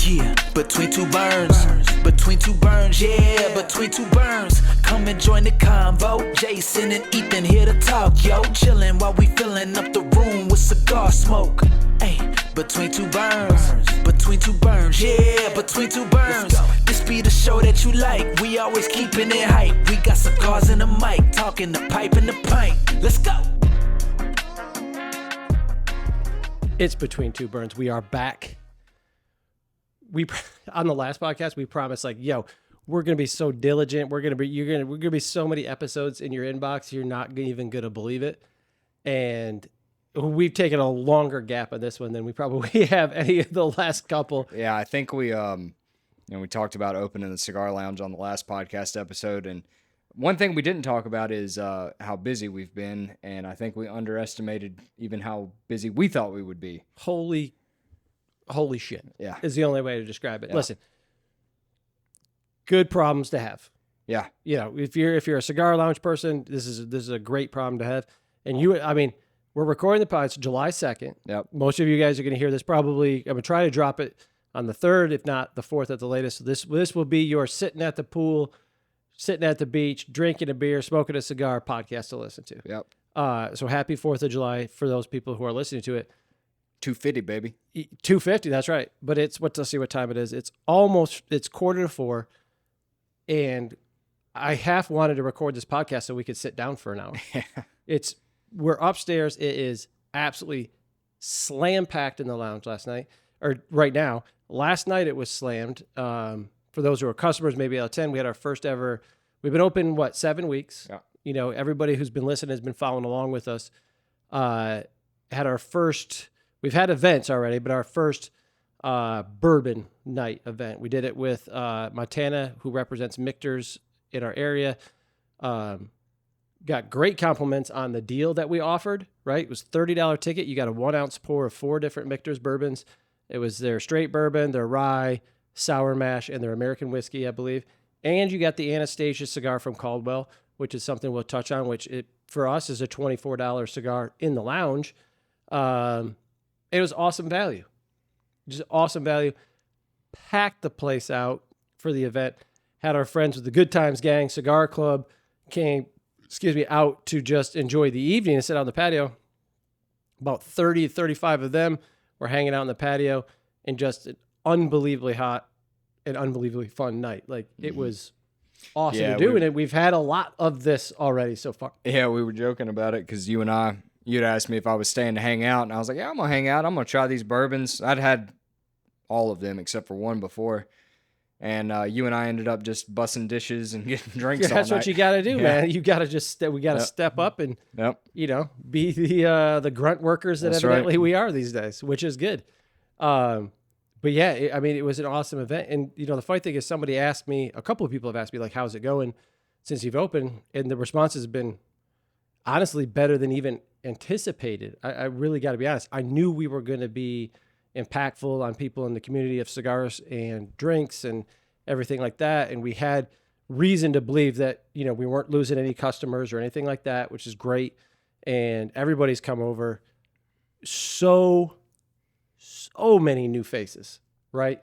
Yeah, between two burns. Between two burns, yeah, between two burns. Come and join the convo. Jason and Ethan here to talk, yo. Chillin' while we filling up the room with cigar smoke. Hey, between two burns. Between two burns, yeah, between two burns. This be the show that you like. We always keeping it hype. We got cigars and a mic, talking the pipe and the pint. Let's go. It's Between Two Burns. We are back. On the last podcast, we promised, like, yo, we're gonna be so diligent. We're gonna be so many episodes in your inbox. You're not even gonna believe it. And we've taken a longer gap on this one than we probably have any of the last couple. Yeah, I think we we talked about opening the cigar lounge on the last podcast episode, and one thing we didn't talk about is how busy we've been, and I think we underestimated even how busy we thought we would be. Holy shit. Yeah. Is the only way to describe it. Yeah. Listen, good problems to have. Yeah. You know, if you're a cigar lounge person, this is a great problem to have. And we're recording the pod. It's July 2nd. Yep. Most of you guys are going to hear this probably. I'm going to try to drop it on the 3rd, if not the 4th at the latest. So this will be your sitting at the pool, sitting at the beach, drinking a beer, smoking a cigar podcast to listen to. Yep. So happy 4th of July for those people who are listening to it. 250, baby. 2:50, that's right. But let's see what time it is. It's 3:45, and I half wanted to record this podcast so we could sit down for an hour. We're upstairs. It is absolutely slam packed in the lounge right now. Last night it was slammed. For those who are customers, maybe out of 10, we had our first ever. We've been open 7 weeks. Yeah. You know, everybody who's been listening has been following along with us. Had our first. We've had events already, but our first bourbon night event, we did it with Montana, who represents Michter's in our area. Got great compliments on the deal that we offered, right? It was $30 ticket. You got a 1 ounce pour of 4 different Michter's bourbons. It was their straight bourbon, their rye, sour mash, and their American whiskey, I believe. And you got the Anastasia cigar from Caldwell, which is something we'll touch on, which for us is a $24 cigar in the lounge. It was awesome value. Just awesome value. Packed the place out for the event. Had our friends with the Good Times Gang Cigar Club came, out to just enjoy the evening and sit on the patio. About 30, 35 of them were hanging out on the patio, and just an unbelievably hot and unbelievably fun night. Like, it was awesome to do, and we've had a lot of this already so far. Yeah, we were joking about it because you'd asked me if I was staying to hang out, and I was like, yeah, I'm going to hang out. I'm going to try these bourbons. I'd had all of them except for one before, and you and I ended up just busting dishes and getting drinks all night. That's what you got to do, man. You got to we got to step up and, be the grunt workers that evidently we are these days, which is good. But yeah, it was an awesome event. And, the funny thing is, somebody asked me, a couple of people have asked me, like, how's it going since you've opened? And the response has been honestly better than even anticipated. I really got to be honest. I knew we were going to be impactful on people in the community of cigars and drinks and everything like that. And we had reason to believe that, we weren't losing any customers or anything like that, which is great. And everybody's come over. So many new faces, right?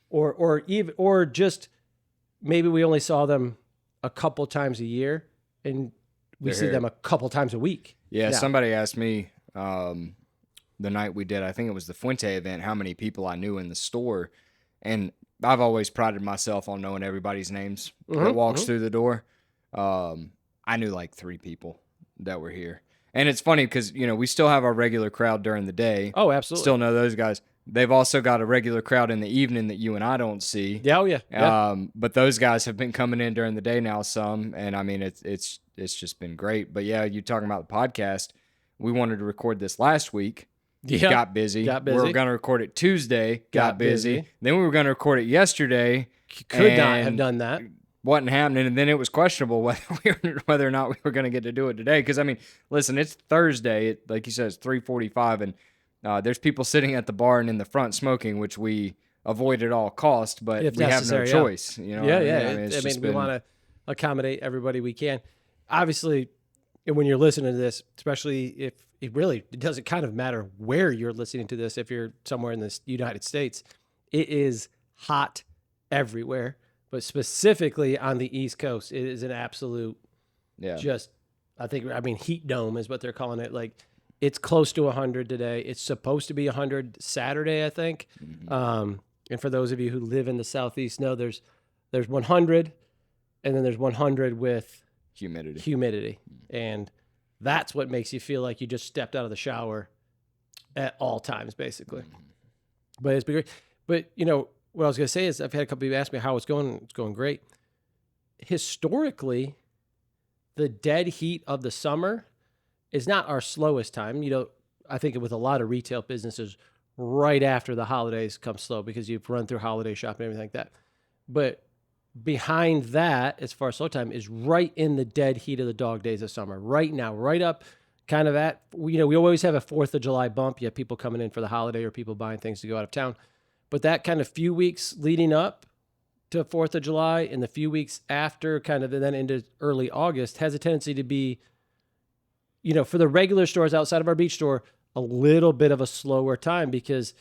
Or just maybe we only saw them a couple times a year, and we see them a couple times a week. Yeah, somebody asked me the night we did, I think it was the Fuente event, how many people I knew in the store. And I've always prided myself on knowing everybody's names that walks through the door. I knew like 3 people that were here. And it's funny because, we still have our regular crowd during the day. Oh, absolutely. Still know those guys. They've also got a regular crowd in the evening that you and I don't see. Yeah, oh yeah. But those guys have been coming in during the day now some, and it's just been great. But yeah, you talking about the podcast, we wanted to record this last week. Yeah. Got busy. We were going to record it Tuesday. Got busy. Then we were going to record it yesterday. Could not have done that. Wasn't happening, and then it was questionable whether or not we were going to get to do it today. Because listen, it's Thursday. Like you said, it's 3:45, and there's people sitting at the bar and in the front smoking, which we avoid at all costs, but we have no choice. We want to accommodate everybody we can. Obviously, when you're listening to this, especially if it doesn't kind of matter where you're listening to this, if you're somewhere in the United States, it is hot everywhere, but specifically on the East Coast, it is an absolute heat dome is what they're calling it. Like, it's close to 100 today. It's supposed to be 100 Saturday, I think. Mm-hmm. And for those of you who live in the Southeast, know there's 100, and then there's 100 with humidity. And that's what makes you feel like you just stepped out of the shower at all times, basically. But it's been great. But, what I was going to say is I've had a couple people ask me how it's going. It's going great. Historically, the dead heat of the summer is not our slowest time. I think with a lot of retail businesses, right after the holidays come slow because you've run through holiday shopping and everything like that. But behind that, as far as slow time, is right in the dead heat of the dog days of summer. Right now, right up kind of at, we always have a 4th of July bump. You have people coming in for the holiday or people buying things to go out of town. But that kind of few weeks leading up to 4th of July and the few weeks after kind of and then into early August has a tendency to be, for the regular stores outside of our beach store, a little bit of a slower time because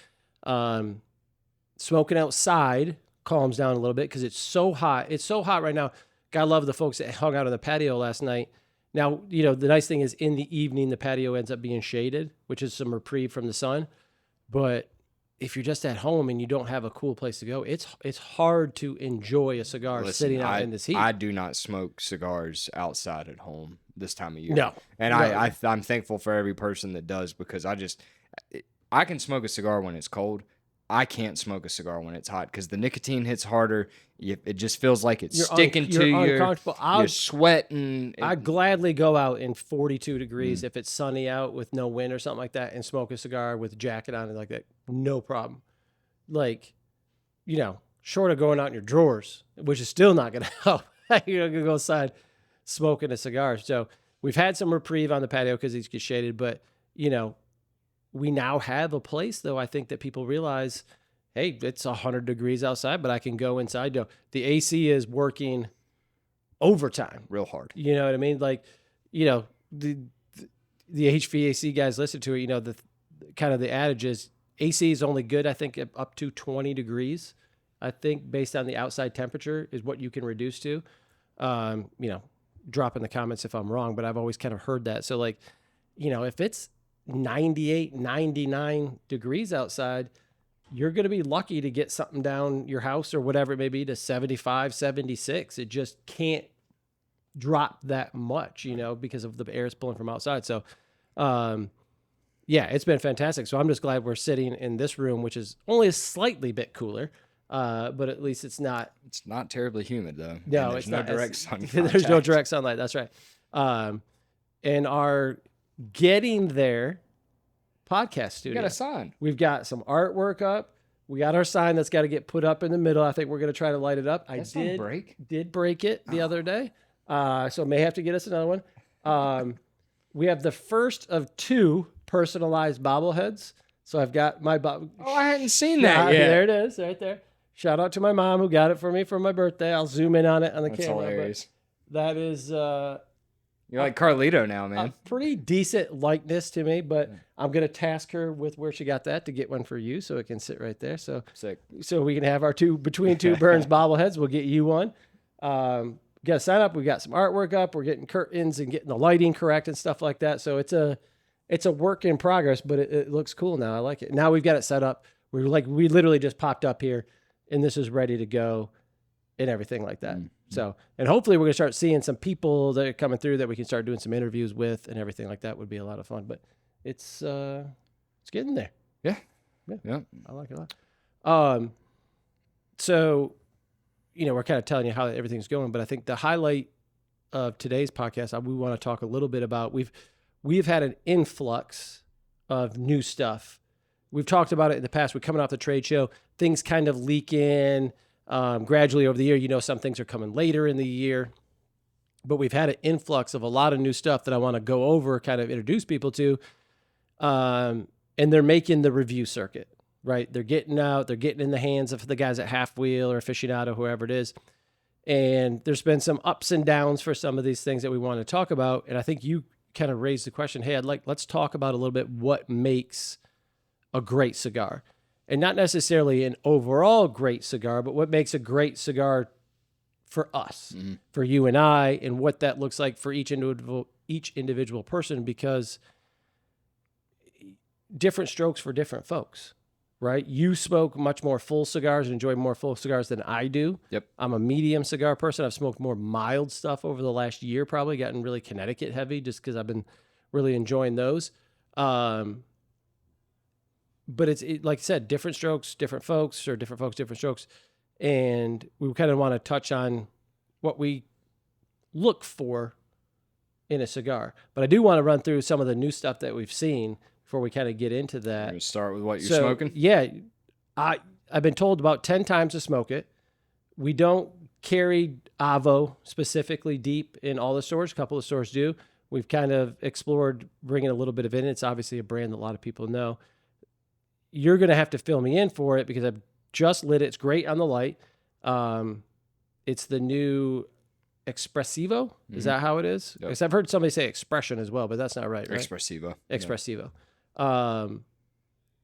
smoking outside calms down a little bit because it's so hot. It's so hot right now. God love the folks that hung out on the patio last night. Now, the nice thing is in the evening, the patio ends up being shaded, which is some reprieve from the sun. But if you're just at home and you don't have a cool place to go, it's hard to enjoy a cigar sitting out in this heat. I do not smoke cigars outside at home this time of year. No. And no. I'm thankful for every person that does because I can smoke a cigar when it's cold. I can't smoke a cigar when it's hot because the nicotine hits harder. It just feels like it's sticking to you. You're sweating. I'd gladly go out in 42 degrees if it's sunny out with no wind or something like that and smoke a cigar with a jacket on and like that. No problem. Like, short of going out in your drawers, which is still not going to help. You're going to go outside smoking a cigar. So we've had some reprieve on the patio because these get shaded, but, we now have a place, though, I think that people realize, hey, it's 100 degrees outside, but I can go inside. The AC is working overtime. Real hard. You know what I mean? Like, the HVAC guys listen to it, the kind of the adage is AC is only good, I think, up to 20 degrees. I think based on the outside temperature is what you can reduce to. Drop in the comments if I'm wrong, but I've always kind of heard that. So, like, if it's 98, 99 degrees outside, you're going to be lucky to get something down your house or whatever it may be to 75, 76. It just can't drop that much, because of the air it's pulling from outside. So, it's been fantastic. So I'm just glad we're sitting in this room, which is only a slightly bit cooler, but at least it's not. It's not terribly humid, though. No, it's not direct sunlight. There's no direct sunlight. That's right. And our getting there podcast studio. We got a sign. We've got some artwork up. We got our sign that's got to get put up in the middle. I think we're going to try to light it up. I did break it the other day. So may have to get us another one. We have the first of 2 personalized bobbleheads. So I've got my Oh, I hadn't seen that yet. There it is, right there. Shout out to my mom who got it for me for my birthday. I'll zoom in on it on the That's camera. Hilarious. That is you're like Carlito now, man. A pretty decent likeness to me, but I'm going to task her with where she got that to get one for you so it can sit right there. So sick. So we can have our Between Two Burns bobbleheads. We'll get you one. Got to sign up. We got some artwork up. We're getting curtains and getting the lighting correct and stuff like that. So it's a work in progress, but it looks cool now. I like it. Now we've got it set up. We literally just popped up here and this is ready to go and everything like that. So, and hopefully we're going to start seeing some people that are coming through that we can start doing some interviews with and everything like that would be a lot of fun, but it's getting there. Yeah. I like it a lot. So, we're kind of telling you how everything's going, but I think the highlight of today's podcast, we want to talk a little bit about, we've had an influx of new stuff. We've talked about it in the past. We're coming off the trade show. Things kind of leak in gradually over the year. Some things are coming later in the year. But we've had an influx of a lot of new stuff that I want to go over, kind of introduce people to. And they're making the review circuit, right? They're getting out. They're getting in the hands of the guys at Half Wheel or Aficionado, whoever it is. And there's been some ups and downs for some of these things that we want to talk about. And I think you kind of raised the question, hey, let's talk about a little bit what makes a great cigar. and not necessarily an overall great cigar, but what makes a great cigar for us, for you and I, and what that looks like for each individual person, because different strokes for different folks, right? You smoke much more full cigars and enjoy more full cigars than I do. Yep. I'm a medium cigar person. I've smoked more mild stuff over the last year, probably gotten really Connecticut heavy just because I've been really enjoying those. But it's like I said, different strokes, different folks, or different folks, different strokes. And we kind of want to touch on what we look for in a cigar. But I do want to run through some of the new stuff that we've seen before we kind of get into that. We're start with what you're smoking? Yeah. I've been told about 10 times to smoke it. We don't carry Avo specifically deep in all the stores. A couple of stores do. We've kind of explored bringing a little bit of it in. It's obviously a brand that a lot of people know. You're going to have to fill me in for it because I've just lit it. It's great on the light. It's the new Expressivo. Is that how it is? Yep. Because I've heard somebody say expression as well, but that's not right, right? Expressivo. Expressivo. Yeah.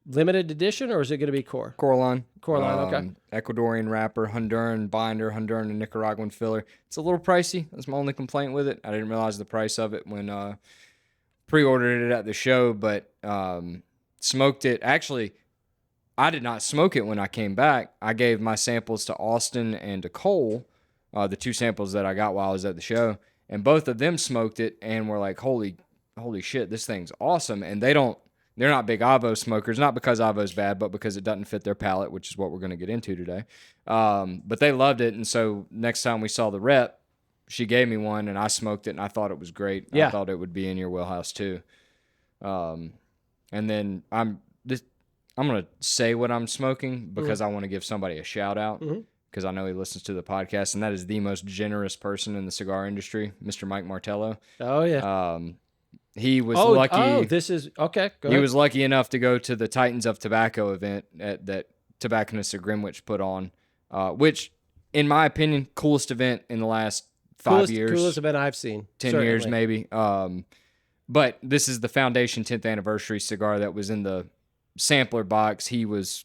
Limited edition, or is it going to be core? Core line. Okay. Ecuadorian wrapper, Honduran binder, Honduran and Nicaraguan filler. It's a little pricey. That's my only complaint with it. I didn't realize the price of it when pre-ordered it at the show, but smoked it. Actually, I did not smoke it when I came back. I gave my samples to Austin and to Cole, the two samples that I got while I was at the show, and both of them smoked it and were like, holy shit, this thing's awesome. And they're not big Avo smokers, not because Avo's bad, but because it doesn't fit their palate, which is what we're going to get into today. But they loved it, and so next time we saw the rep, she gave me one, and I smoked it, and I thought it was great. Yeah. I thought it would be in your wheelhouse too. And then I'm going to say what I'm smoking because I want to give somebody a shout out because I know he listens to the podcast, and that is the most generous person in the cigar industry, Mr. Mike Martello. Oh, yeah. He was lucky. Oh, this is okay. Go he ahead. was lucky enough to go to the Titans of Tobacco event that Tobacconists of Greenwich put on, which, in my opinion, coolest event in the last 5 years. Coolest event I've seen. 10 certainly. years, maybe. But this is the Foundation 10th anniversary cigar that was in the sampler box. He was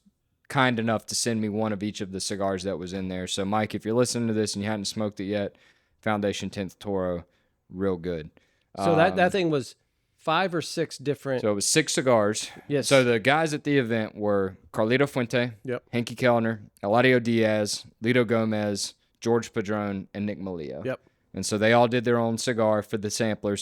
kind enough to send me one of each of the cigars that was in there. So, Mike, if you're listening to this and you hadn't smoked it yet, Foundation 10th Toro, real good. So that thing was 5 or 6 different. So it was 6 cigars. Yes. So the guys at the event were Carlito Fuente, Yep. Henke Kellner, Eladio Diaz, Lito Gomez, George Padron, and Nick Malillo. Yep. And so they all did their own cigar for the sampler.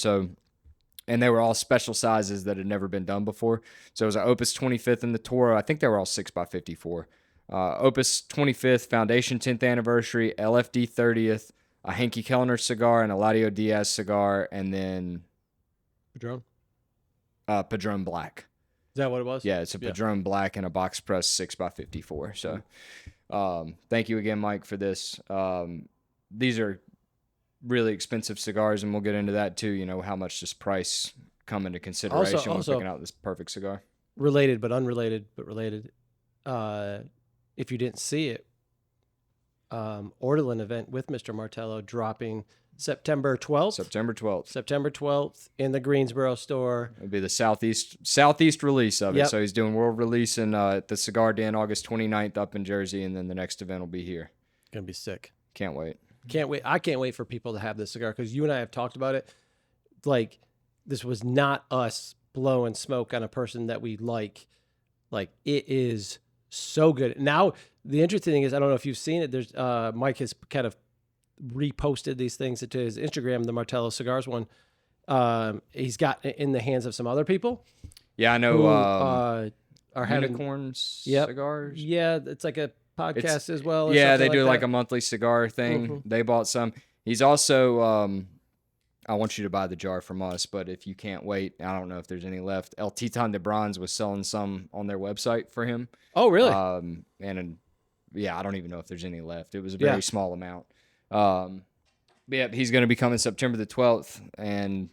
And they were all special sizes that had never been done before. So it was an Opus 25th in the Toro. I think they were all 6x54. Opus 25th, Foundation 10th anniversary, LFD 30th, a Henke Kellner cigar, and Eladio Diaz cigar, and then Padron? Padron Black. Is that what it was? Yeah, it's a Padron Black and a box press 6x54. So thank you again, Mike, for this. These are really expensive cigars, and we'll get into that too. You know, how much does price come into consideration when picking out this perfect cigar? Related but unrelated, but related. If you didn't see it, Ortolan event with Mr. Martello dropping September 12th. September 12th in the Greensboro store. It'll be the southeast release of it. Yep. So he's doing world release at the Cigar Den August 29th up in Jersey, and then the next event will be here. Gonna be sick. Can't wait. Can't wait. I can't wait for people to have this cigar because you and I have talked about it. Like, this was not us blowing smoke on a person that we like. Like, it is so good. Now, the interesting thing is, I don't know if you've seen it. There's Mike has kind of reposted these things to his Instagram, the Martello Cigars one. He's got it in the hands of some other people. Yeah, I know. Who, are having Unicorns Yep. cigars. Yeah, it's like a podcast as well. Or Yeah, something they do like that. a monthly cigar thing. Mhm. They bought some. He's also, I want you to buy the jar from us, but if you can't wait, I don't know if there's any left. El Titan de Bronze was selling some on their website for him. Oh, really? Yeah, I don't even know if there's any left. It was a very small amount. But yeah, he's going to be coming September the 12th, and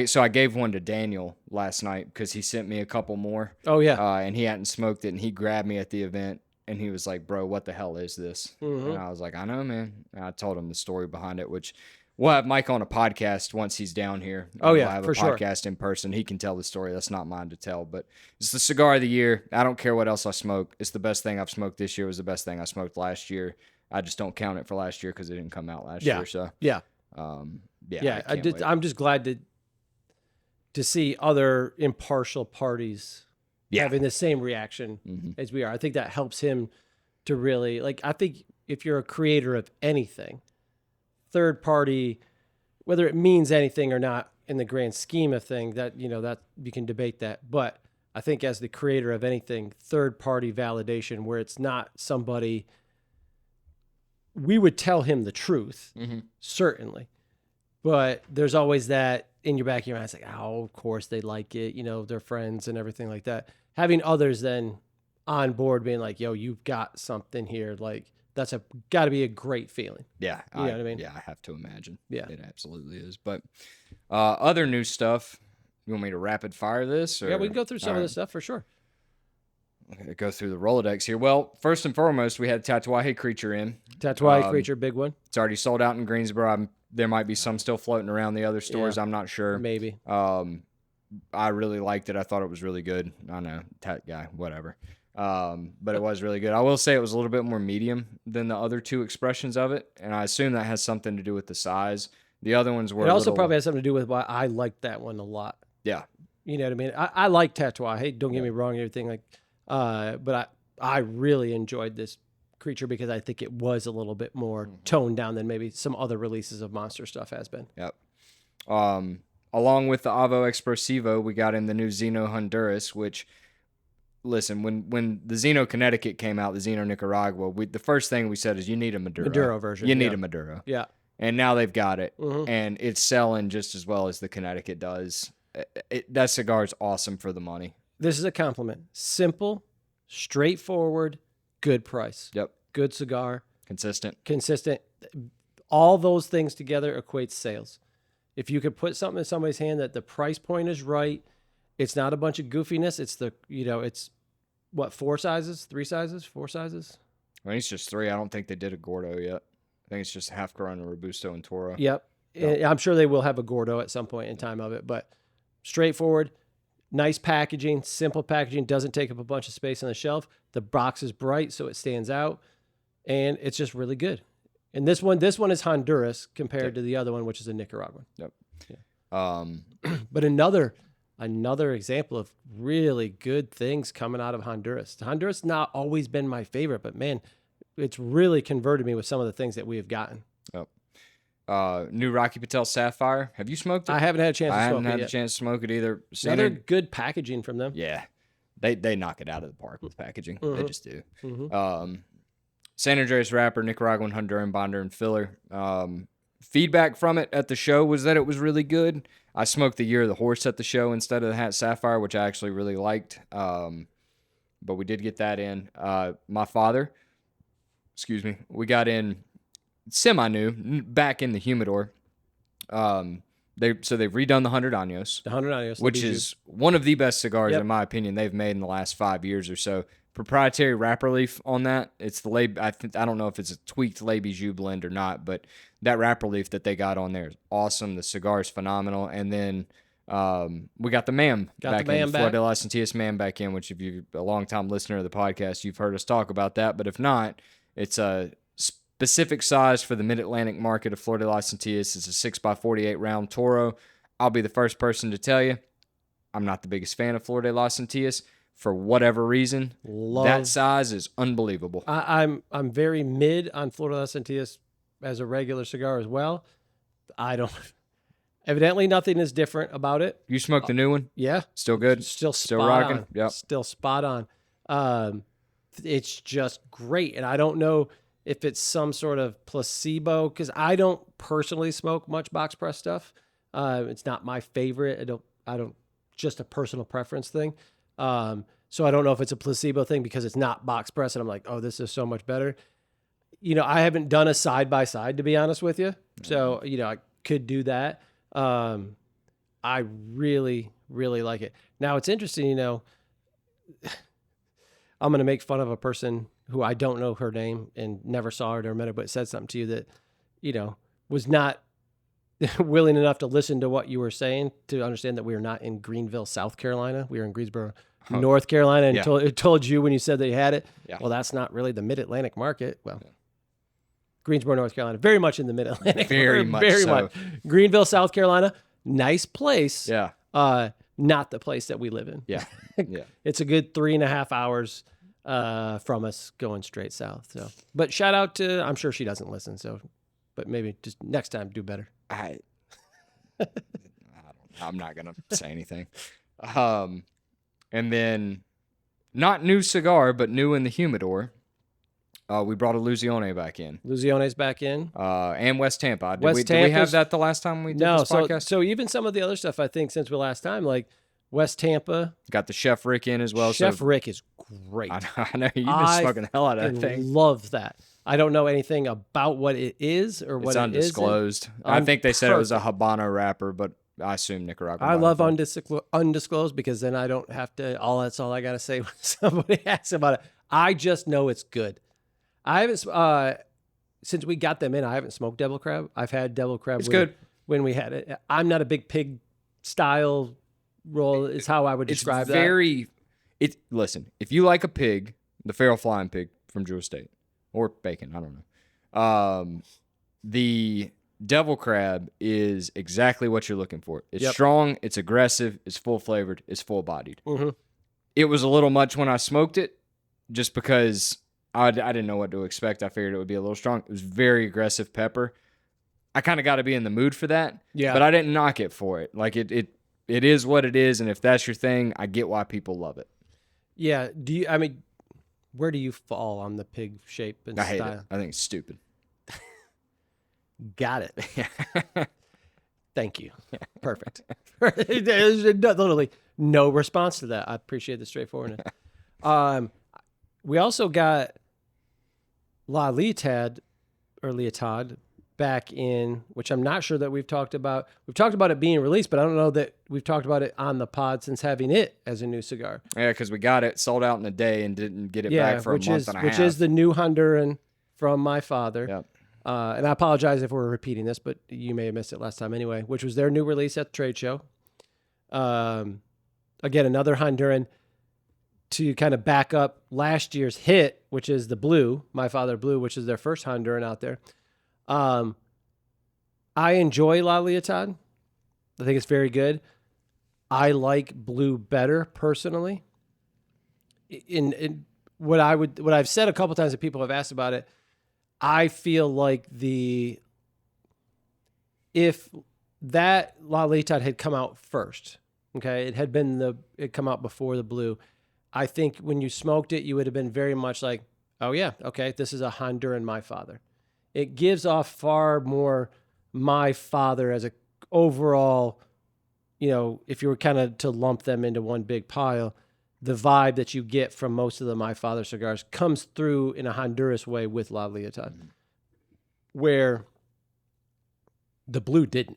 so I gave one to Daniel last night because he sent me a couple more. Oh, yeah. And he hadn't smoked it, and he grabbed me at the event, and he was like, "Bro, what the hell is this?" Mhm. And I was like, "I know, man." And I told him the story behind it, which We'll have Mike on a podcast once he's down here. Oh, yeah, we'll have for a podcast in person. He can tell the story. That's not mine to tell, but it's the cigar of the year. I don't care what else I smoke. It's the best thing I've smoked this year. It was the best thing I smoked last year. I just don't count it for last year because it didn't come out last year. So I'm just glad to see other impartial parties having the same reaction as we are. I think that helps him to really, like, I think if you're a creator of anything, third party, whether it means anything or not in the grand scheme of things, that, that you can debate that. But I think as the creator of anything, third party validation, where it's not somebody, we would tell him the truth, certainly. But there's always that in your back of your mind. It's like, oh, of course they like it. They're friends and everything like that. Having others then on board being like, yo, you've got something here. Like, that's got to be a great feeling. Yeah. You know what I mean? Yeah, I have to imagine. Yeah. It absolutely is. But other new stuff, you want me to rapid fire this? Or? Yeah, we can go through some of this stuff for sure. Okay, go through the Rolodex here. Well, first and foremost, we had Tatuaje Creature in. Tatuaje Creature, big one. It's already sold out in Greensboro. There might be some still floating around the other stores. I'm not sure. Maybe. I really liked it. I thought it was really good. I know, tat guy, whatever. But it was really good. I will say it was a little bit more medium than the other two expressions of it, and I assume that has something to do with the size. The other ones were. It also probably has something to do with why I liked that one a lot. Yeah. You know what I mean? I like Tatuaje. Don't get me wrong, and everything like. But I really enjoyed this creature because I think it was a little bit more toned down than maybe some other releases of Monster stuff has been. Yep. Along with the Avo Expresivo, we got in the new Zeno Honduras, which, listen, when the Zeno Connecticut came out, the Zeno Nicaragua, the first thing we said is you need a Maduro version. You need a Maduro. Yeah. And now they've got it, and it's selling just as well as the Connecticut does. That cigar is awesome for the money. This is a compliment. Simple, straightforward, good price. Yep. Good cigar. Consistent. All those things together equates sales. If you could put something in somebody's hand that the price point is right, it's not a bunch of goofiness. It's it's what, 4 sizes, 3 sizes, 4 sizes? I think it's just 3. I don't think they did a Gordo yet. I think it's just half grown, a Robusto, and Toro. Yep. I'm sure they will have a Gordo at some point in time of it, but straightforward, nice packaging, simple packaging, doesn't take up a bunch of space on the shelf. The box is bright, so it stands out, and it's just really good. And this one is Honduras compared to the other one, which is a Nicaraguan. Yep. Yeah. But another example of really good things coming out of Honduras. Honduras not always been my favorite, but man, it's really converted me with some of the things that we have gotten. Yep. New Rocky Patel Sapphire. Have you smoked it? I haven't had a chance to smoke it. I haven't had a chance to smoke it either. Another good packaging from them. Yeah. They knock it out of the park with packaging. They just do. San Andreas wrapper, Nicaraguan, Honduran bonder, and filler. Feedback from it at the show was that it was really good. I smoked the Year of the Horse at the show instead of the Hat Sapphire, which I actually really liked. But we did get that in. My father, we got in semi-new, back in the humidor. They've redone the 100 Años. The 100 Años. Which is one of the best cigars, in my opinion, they've made in the last 5 years or so. Proprietary wrapper leaf on that. It's the I don't know if it's a tweaked Le Bijou blend or not, but that wrapper leaf that they got on there is awesome. The cigar is phenomenal. And then we got the MAM back in. Flor de las Antillas MAM back in, which if you're a long-time listener of the podcast, you've heard us talk about that. But if not, it's a specific size for the mid-Atlantic market of Flor de las Antillas. It's a 6x48 round Toro. I'll be the first person to tell you, I'm not the biggest fan of Flor de las Antillas. For whatever reason, that size is unbelievable. I'm very mid on Flor de las Antillas as a regular cigar as well. Evidently nothing is different about it. You smoked the new one? Yeah. Still good? Still rocking? On. Yep. Still spot on. It's just great. And I don't know if it's some sort of placebo, because I don't personally smoke much box press stuff. It's not my favorite. I don't just a personal preference thing. So I don't know if it's a placebo thing because it's not box press and I'm like, oh, this is so much better. I haven't done a side by side, to be honest with you. So, I could do that. I really, really like it. Now it's interesting, I'm going to make fun of a person who I don't know her name and never saw her or met her, but said something to you that, was not willing enough to listen to what you were saying to understand that we are not in Greenville, South Carolina. We are in Greensboro, North Carolina, and it told you when you said that you had it. Yeah. Well, that's not really the Mid-Atlantic market. Well, Greensboro, North Carolina, very much in the Mid-Atlantic. Very much. Greenville, South Carolina, nice place. Yeah. Not the place that we live in. Yeah. It's a good 3.5 hours from us going straight south. So, but shout out to, I'm sure she doesn't listen. So, but maybe just next time do better. I'm not gonna say anything. And then, not new cigar, but new in the humidor. We brought a Luzione back in. Luzione's back in. And West Tampa. Did we have that the last time we did this podcast? So even some of the other stuff, I think, since we last time, like West Tampa. Got the Chef Rick in as well. Chef Rick is great. I know. You've been smoking the hell out of that thing. Love that. I don't know anything about what it is or what it's undisclosed. I think they said it was a Habano wrapper, but I assume Nicaragua. I love undisclosed because then I don't have to. That's all I got to say when somebody asks about it. I just know it's good. I haven't since we got them in. I haven't smoked devil crab. I've had devil crab. It's good when we had it. I'm not a big pig style roll. Is how I would describe that. Listen, if you like a pig, the feral flying pig from Drew Estate. Or bacon, I don't know. The devil crab is exactly what you're looking for. It's strong, it's aggressive, it's full flavored, it's full bodied. Mm-hmm. It was a little much when I smoked it, just because I didn't know what to expect. I figured it would be a little strong. It was very aggressive pepper. I kind of got to be in the mood for that. Yeah. But I didn't knock it for it. Like it is what it is, and if that's your thing, I get why people love it. Yeah. Where do you fall on the pig shape and I hate style? it. I think it's stupid. Got it. Thank you. Perfect. There's literally no response to that. I appreciate the straightforwardness. We also got La Leotard back in, which I'm not sure that we've talked about. We've talked about it being released, but I don't know that we've talked about it on the pod since having it as a new cigar. Yeah, because we got it sold out in a day and didn't get it back for a month and a half. Which is the new Honduran from my father. Yep. And I apologize if we're repeating this, but you may have missed it last time anyway, which was their new release at the trade show. Again, another Honduran to kind of back up last year's hit, which is the Blue, My Father Blue, which is their first Honduran out there. I enjoy La Leotard. I think it's very good. I like Blue better personally. In what I've said a couple times that people have asked about it, I feel like if that La Leotard had come out first, okay, it had come out before the Blue, I think when you smoked it, you would have been very much like, oh yeah, okay, this is a Honduran My Father. It gives off far more My Father as a overall, if you were kind of to lump them into one big pile, the vibe that you get from most of the My Father cigars comes through in a Honduras way with La Leotard, where the Blue didn't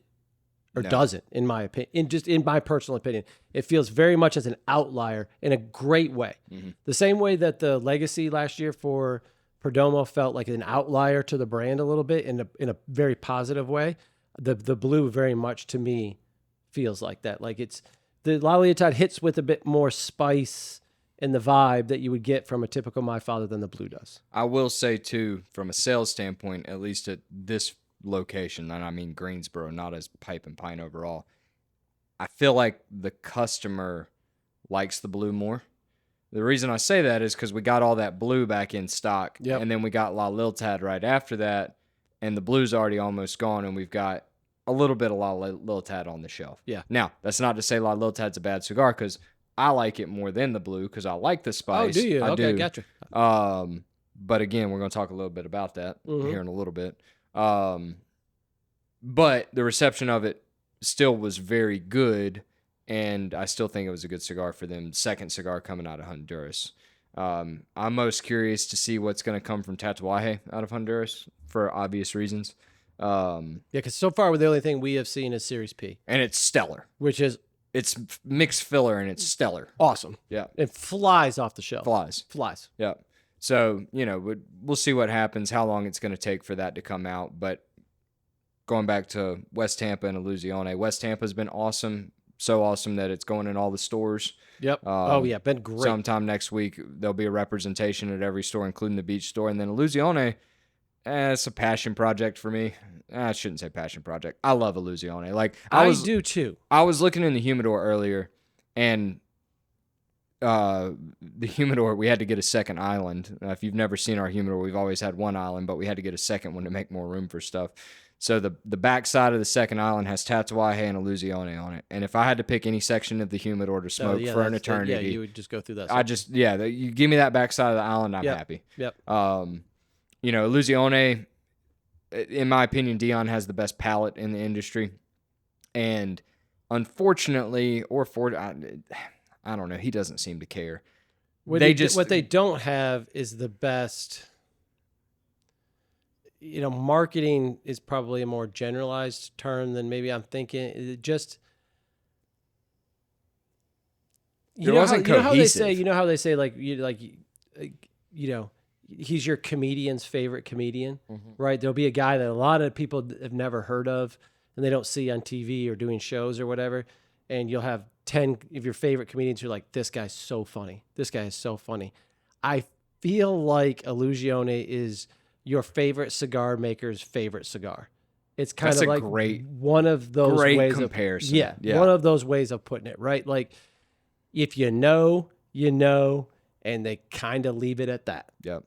or doesn't, in my opinion, in my personal opinion. It feels very much as an outlier in a great way. Mm-hmm. The same way that the Legacy last year for Perdomo felt like an outlier to the brand a little bit in a very positive way. The Blue very much to me feels like that. Like the La Leotard hits with a bit more spice and the vibe that you would get from a typical My Father than the Blue does. I will say too, from a sales standpoint, at least at this location, and I mean Greensboro, not as Pipe and Pint overall, I feel like the customer likes the Blue more. The reason I say that is because we got all that Blue back in stock, and then we got La Leotard right after that, and the Blue's already almost gone, and we've got a little bit of La Leotard on the shelf. Yeah. Now, that's not to say La Leotard's a bad cigar, because I like it more than the Blue, because I like the spice. Oh, do you? I okay, do. Gotcha. But again, we're going to talk a little bit about that here in a little bit. But the reception of it still was very good, and I still think it was a good cigar for them. Second cigar coming out of Honduras. I'm most curious to see what's going to come from Tatuaje out of Honduras for obvious reasons. Because so far the only thing we have seen is Series P. And it's stellar. Which is... It's mixed filler, and it's stellar. Awesome. Yeah. It flies off the shelf. Flies. Yeah. So, we'll see what happens, how long it's going to take for that to come out. But going back to West Tampa and Illusione. West Tampa's been awesome. So awesome that it's going in all the stores. Yep. Been great. Sometime next week, there'll be a representation at every store, including the beach store. And then Illusione, it's a passion project for me. I shouldn't say passion project. I love Illusione. Like I do too. I was looking in the humidor earlier, and the humidor, we had to get a second island. If you've never seen our humidor, we've always had one island, but we had to get a second one to make more room for stuff. So the back side of the second island has Tatuaje and Illusione on it. And if I had to pick any section of the humidor to smoke for an eternity, you would just go through that. You give me that back side of the island, I'm happy. Yep. Illusione, in my opinion, Dion has the best palate in the industry. And unfortunately, I don't know, he doesn't seem to care. What they don't have is the best. Marketing is probably a more generalized term than maybe I'm thinking. It just, you know how they say like he's your comedian's favorite comedian, right? There'll be a guy that a lot of people have never heard of and they don't see on TV or doing shows or whatever. And you'll have 10 of your favorite comedians who are like, this guy's so funny. This guy is so funny. I feel like Illusione is your favorite cigar maker's favorite cigar. It's kind of like one of those ways comparison. One of those ways of putting it, right? Like if you know, and they kind of leave it at that. Yep.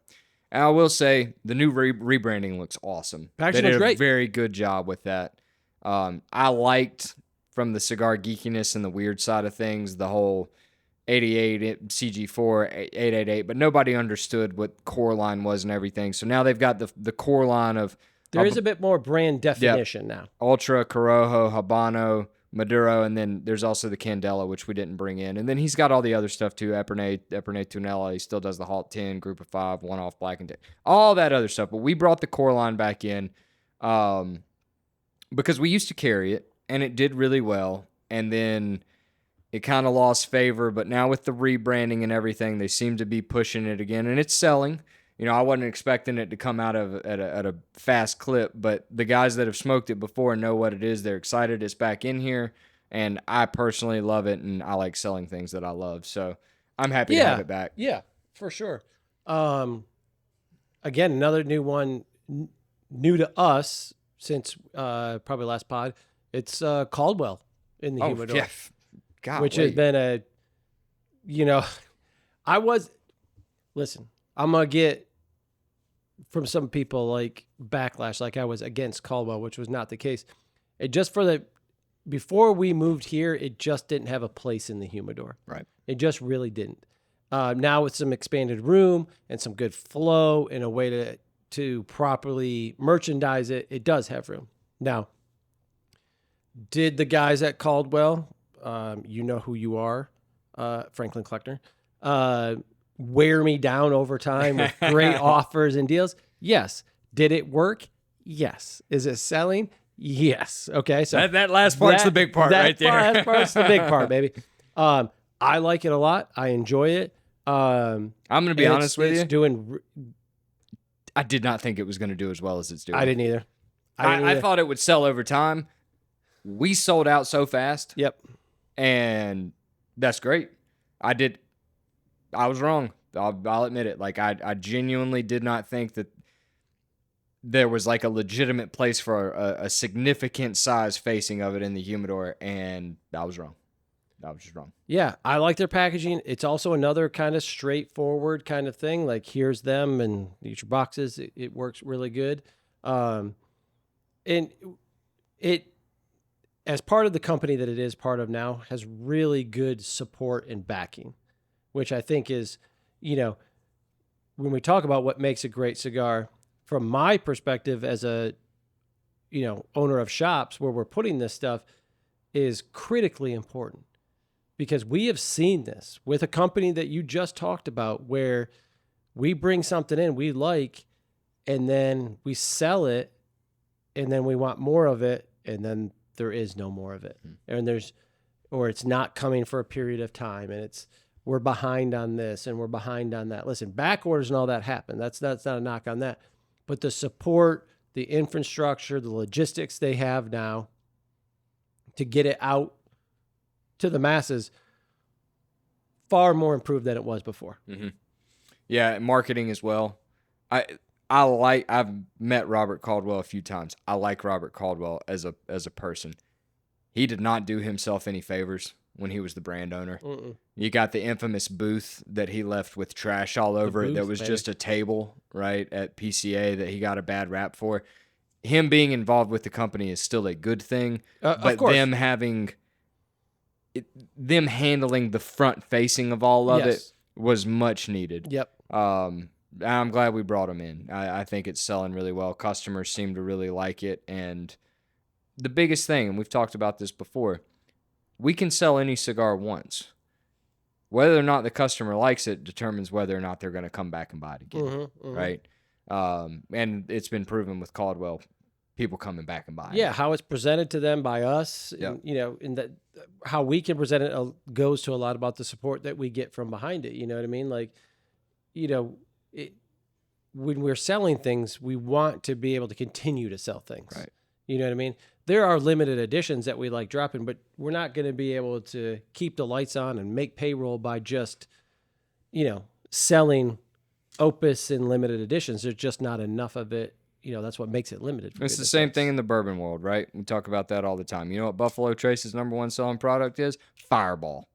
And I will say the new rebranding looks awesome. They did a very good job with that. I liked, from the cigar geekiness and the weird side of things, the whole 88 CG4 888, but nobody understood what core line was and everything. So now they've got the core line of there is a bit more brand definition now. Ultra, Corojo, Habano, Maduro, and then there's also the Candela, which we didn't bring in. And then he's got all the other stuff too. Epernay Tunella. He still does the Halt 10, Group of 5, One Off Black and 10, all that other stuff. But we brought the core line back in because we used to carry it and it did really well. And then it kind of lost favor, but now with the rebranding and everything, they seem to be pushing it again, and it's selling. I wasn't expecting it to come out at a fast clip, but the guys that have smoked it before know what it is. They're excited it's back in here, and I personally love it, and I like selling things that I love, so I'm happy to have it back. Yeah, for sure. Again, another new one, new to us since probably last pod. It's Caldwell in the humidor. Yeah. God, which has been listen, I'm going to get from some people like backlash, like I was against Caldwell, which was not the case. It just before we moved here, it just didn't have a place in the humidor. Right. It just really didn't. Now with some expanded room and some good flow and a way to properly merchandise it, it does have room. Now, did the guys at Caldwell, you know who you are, Franklin Kleckner, wear me down over time with great offers and deals? Yes. Did it work? Yes. Is it selling? Yes. Okay. So that last part's the big part right there. That part's the big part, baby. I like it a lot. I enjoy it. I'm going to be honest with you. I did not think it was going to do as well as it's doing. I didn't either. I thought it would sell over time. We sold out so fast. Yep. And that's great. I was wrong. I'll admit it. Like I genuinely did not think that there was like a legitimate place for a significant size facing of it in the humidor, and I was wrong. I was just wrong. Yeah, I like their packaging. It's also another kind of straightforward kind of thing. Like here's them and these are boxes. It works really good. And it, as part of the company that it is part of now, has really good support and backing, which I think is, when we talk about what makes a great cigar, from my perspective as a, owner of shops where we're putting this stuff, is critically important. Because we have seen this with a company that you just talked about, where we bring something in we like, and then we sell it, and then we want more of it, and then there is no more of it. And or it's not coming for a period of time, and we're behind on this and we're behind on that. Listen, back orders and all that happen. That's not a knock on that. But the support, the infrastructure, the logistics they have now to get it out to the masses, far more improved than it was before. Mm-hmm. Yeah, marketing as well. I've met Robert Caldwell a few times. I like Robert Caldwell as a person. He did not do himself any favors when he was the brand owner. You got the infamous booth that he left with trash all over it that was just a table, right, at PCA that he got a bad rap for. Him being involved with the company is still a good thing, but them handling the front facing of all of it was much needed. Yep. I'm glad we brought him in. I think it's selling really well. Customers seem to really like it. And the biggest thing, and we've talked about this before, we can sell any cigar once. Whether or not the customer likes it determines whether or not they're going to come back and buy it again, right? And it's been proven with Caldwell, people coming back and buying. Yeah, how it's presented to them by us, and, in that how we can present it goes to a lot about the support that we get from behind it. You know what I mean? Like, when we're selling things, we want to be able to continue to sell things. Right. You know what I mean? There are limited editions that we like dropping, but we're not going to be able to keep the lights on and make payroll by just, selling Opus in limited editions. There's just not enough of it. That's what makes it limited. It's the same thing in the bourbon world, right? We talk about that all the time. You know what Buffalo Trace's #1 selling product is? Fireball.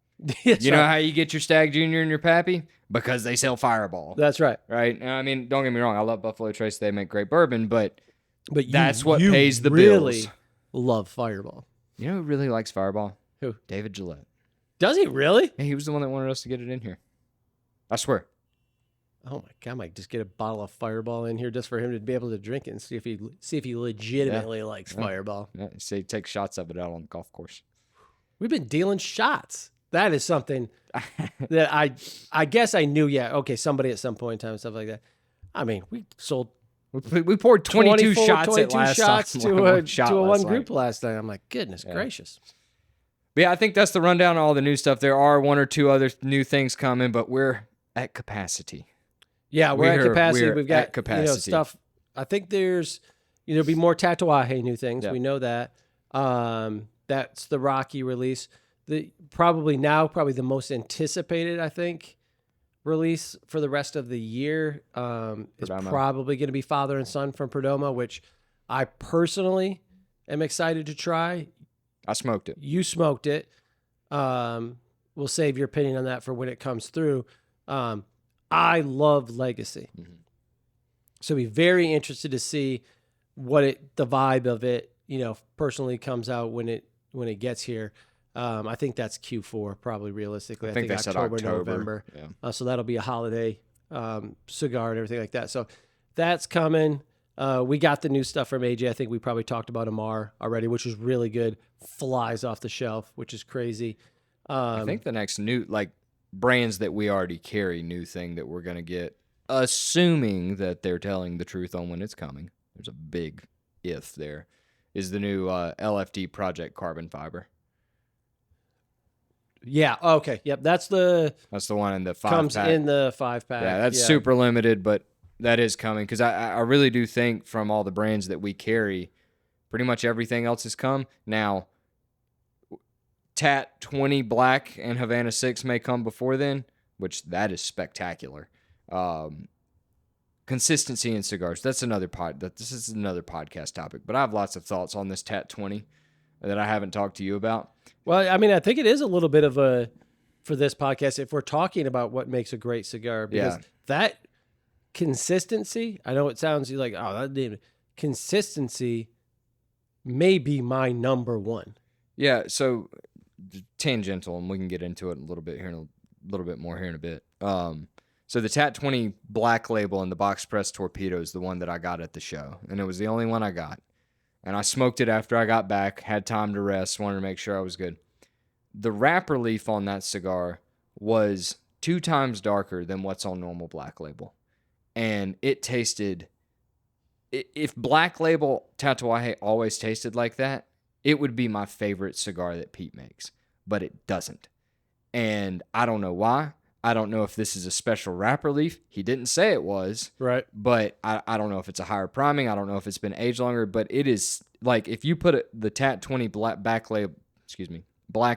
You know how you get your Stag Junior and your Pappy? Because they sell Fireball. That's right. Right? I mean, don't get me wrong. I love Buffalo Trace. They make great bourbon, but that's what pays the really bills. Love Fireball. You know who really likes Fireball? Who? David Gillette. Does he really? Hey, he was the one that wanted us to get it in here. I swear. Oh my God! I might just get a bottle of Fireball in here just for him to be able to drink it and see if he legitimately likes Fireball. Yeah, say take shots of it out on the golf course. We've been dealing shots. That is something that I guess I knew. Yeah, okay, somebody at some point in time and stuff like that. I mean, we sold. We poured 22 shots at last shots time. to a one group last night. I'm like, goodness gracious. But yeah, I think that's the rundown of all the new stuff. There are one or two other new things coming, but we're at capacity. Yeah, we're at capacity. We've got capacity. Stuff. I think there'll be more Tatuaje new things. Yeah. We know that. That's the Rocky release. Probably the most anticipated, I think, release for the rest of the year is probably going to be Father and Son from Perdomo, which I personally am excited to try. I smoked it. You smoked it. We'll save your opinion on that for when it comes through. I love Legacy. Mm-hmm. So be very interested to see the vibe of it, personally comes out when it gets here. I think that's Q4, probably realistically. I think October, November. Yeah. So that'll be a holiday cigar and everything like that. So that's coming. We got the new stuff from AJ. I think we probably talked about Amar already, which is really good. Flies off the shelf, which is crazy. I think the next new, brands that we already carry, new thing that we're going to get, assuming that they're telling the truth on when it's coming, there's a big if there, is the new LFD Project Carbon Fiber. Yeah. Okay. Yep. That's the one in the 5-pack. Comes in the 5-pack. Yeah, that's super limited, but that is coming because I really do think from all the brands that we carry, pretty much everything else has come. Now, Tat 20 Black and Havana 6 may come before then, which that is spectacular. Consistency in cigars. This is another podcast topic, but I have lots of thoughts on this Tat 20 that I haven't talked to you about. Well, I mean, I think it is a little bit of for this podcast, if we're talking about what makes a great cigar, because that consistency, I know it sounds like, consistency may be my number one. Yeah. So tangential, and we can get into it a little bit more here in a bit. So the Tat 20 Black Label and the box press torpedo is the one that I got at the show, and it was the only one I got. And I smoked it after I got back, had time to rest, wanted to make sure I was good. The wrapper leaf on that cigar was 2 times darker than what's on normal Black Label. And it tasted, if Black Label Tatuaje always tasted like that, it would be my favorite cigar that Pete makes. But it doesn't. And I don't know why. I don't know if this is a special wrapper leaf. He didn't say it was. Right. But I don't know if it's a higher priming. I don't know if it's been aged longer. But it is like if you put the TAT 20 black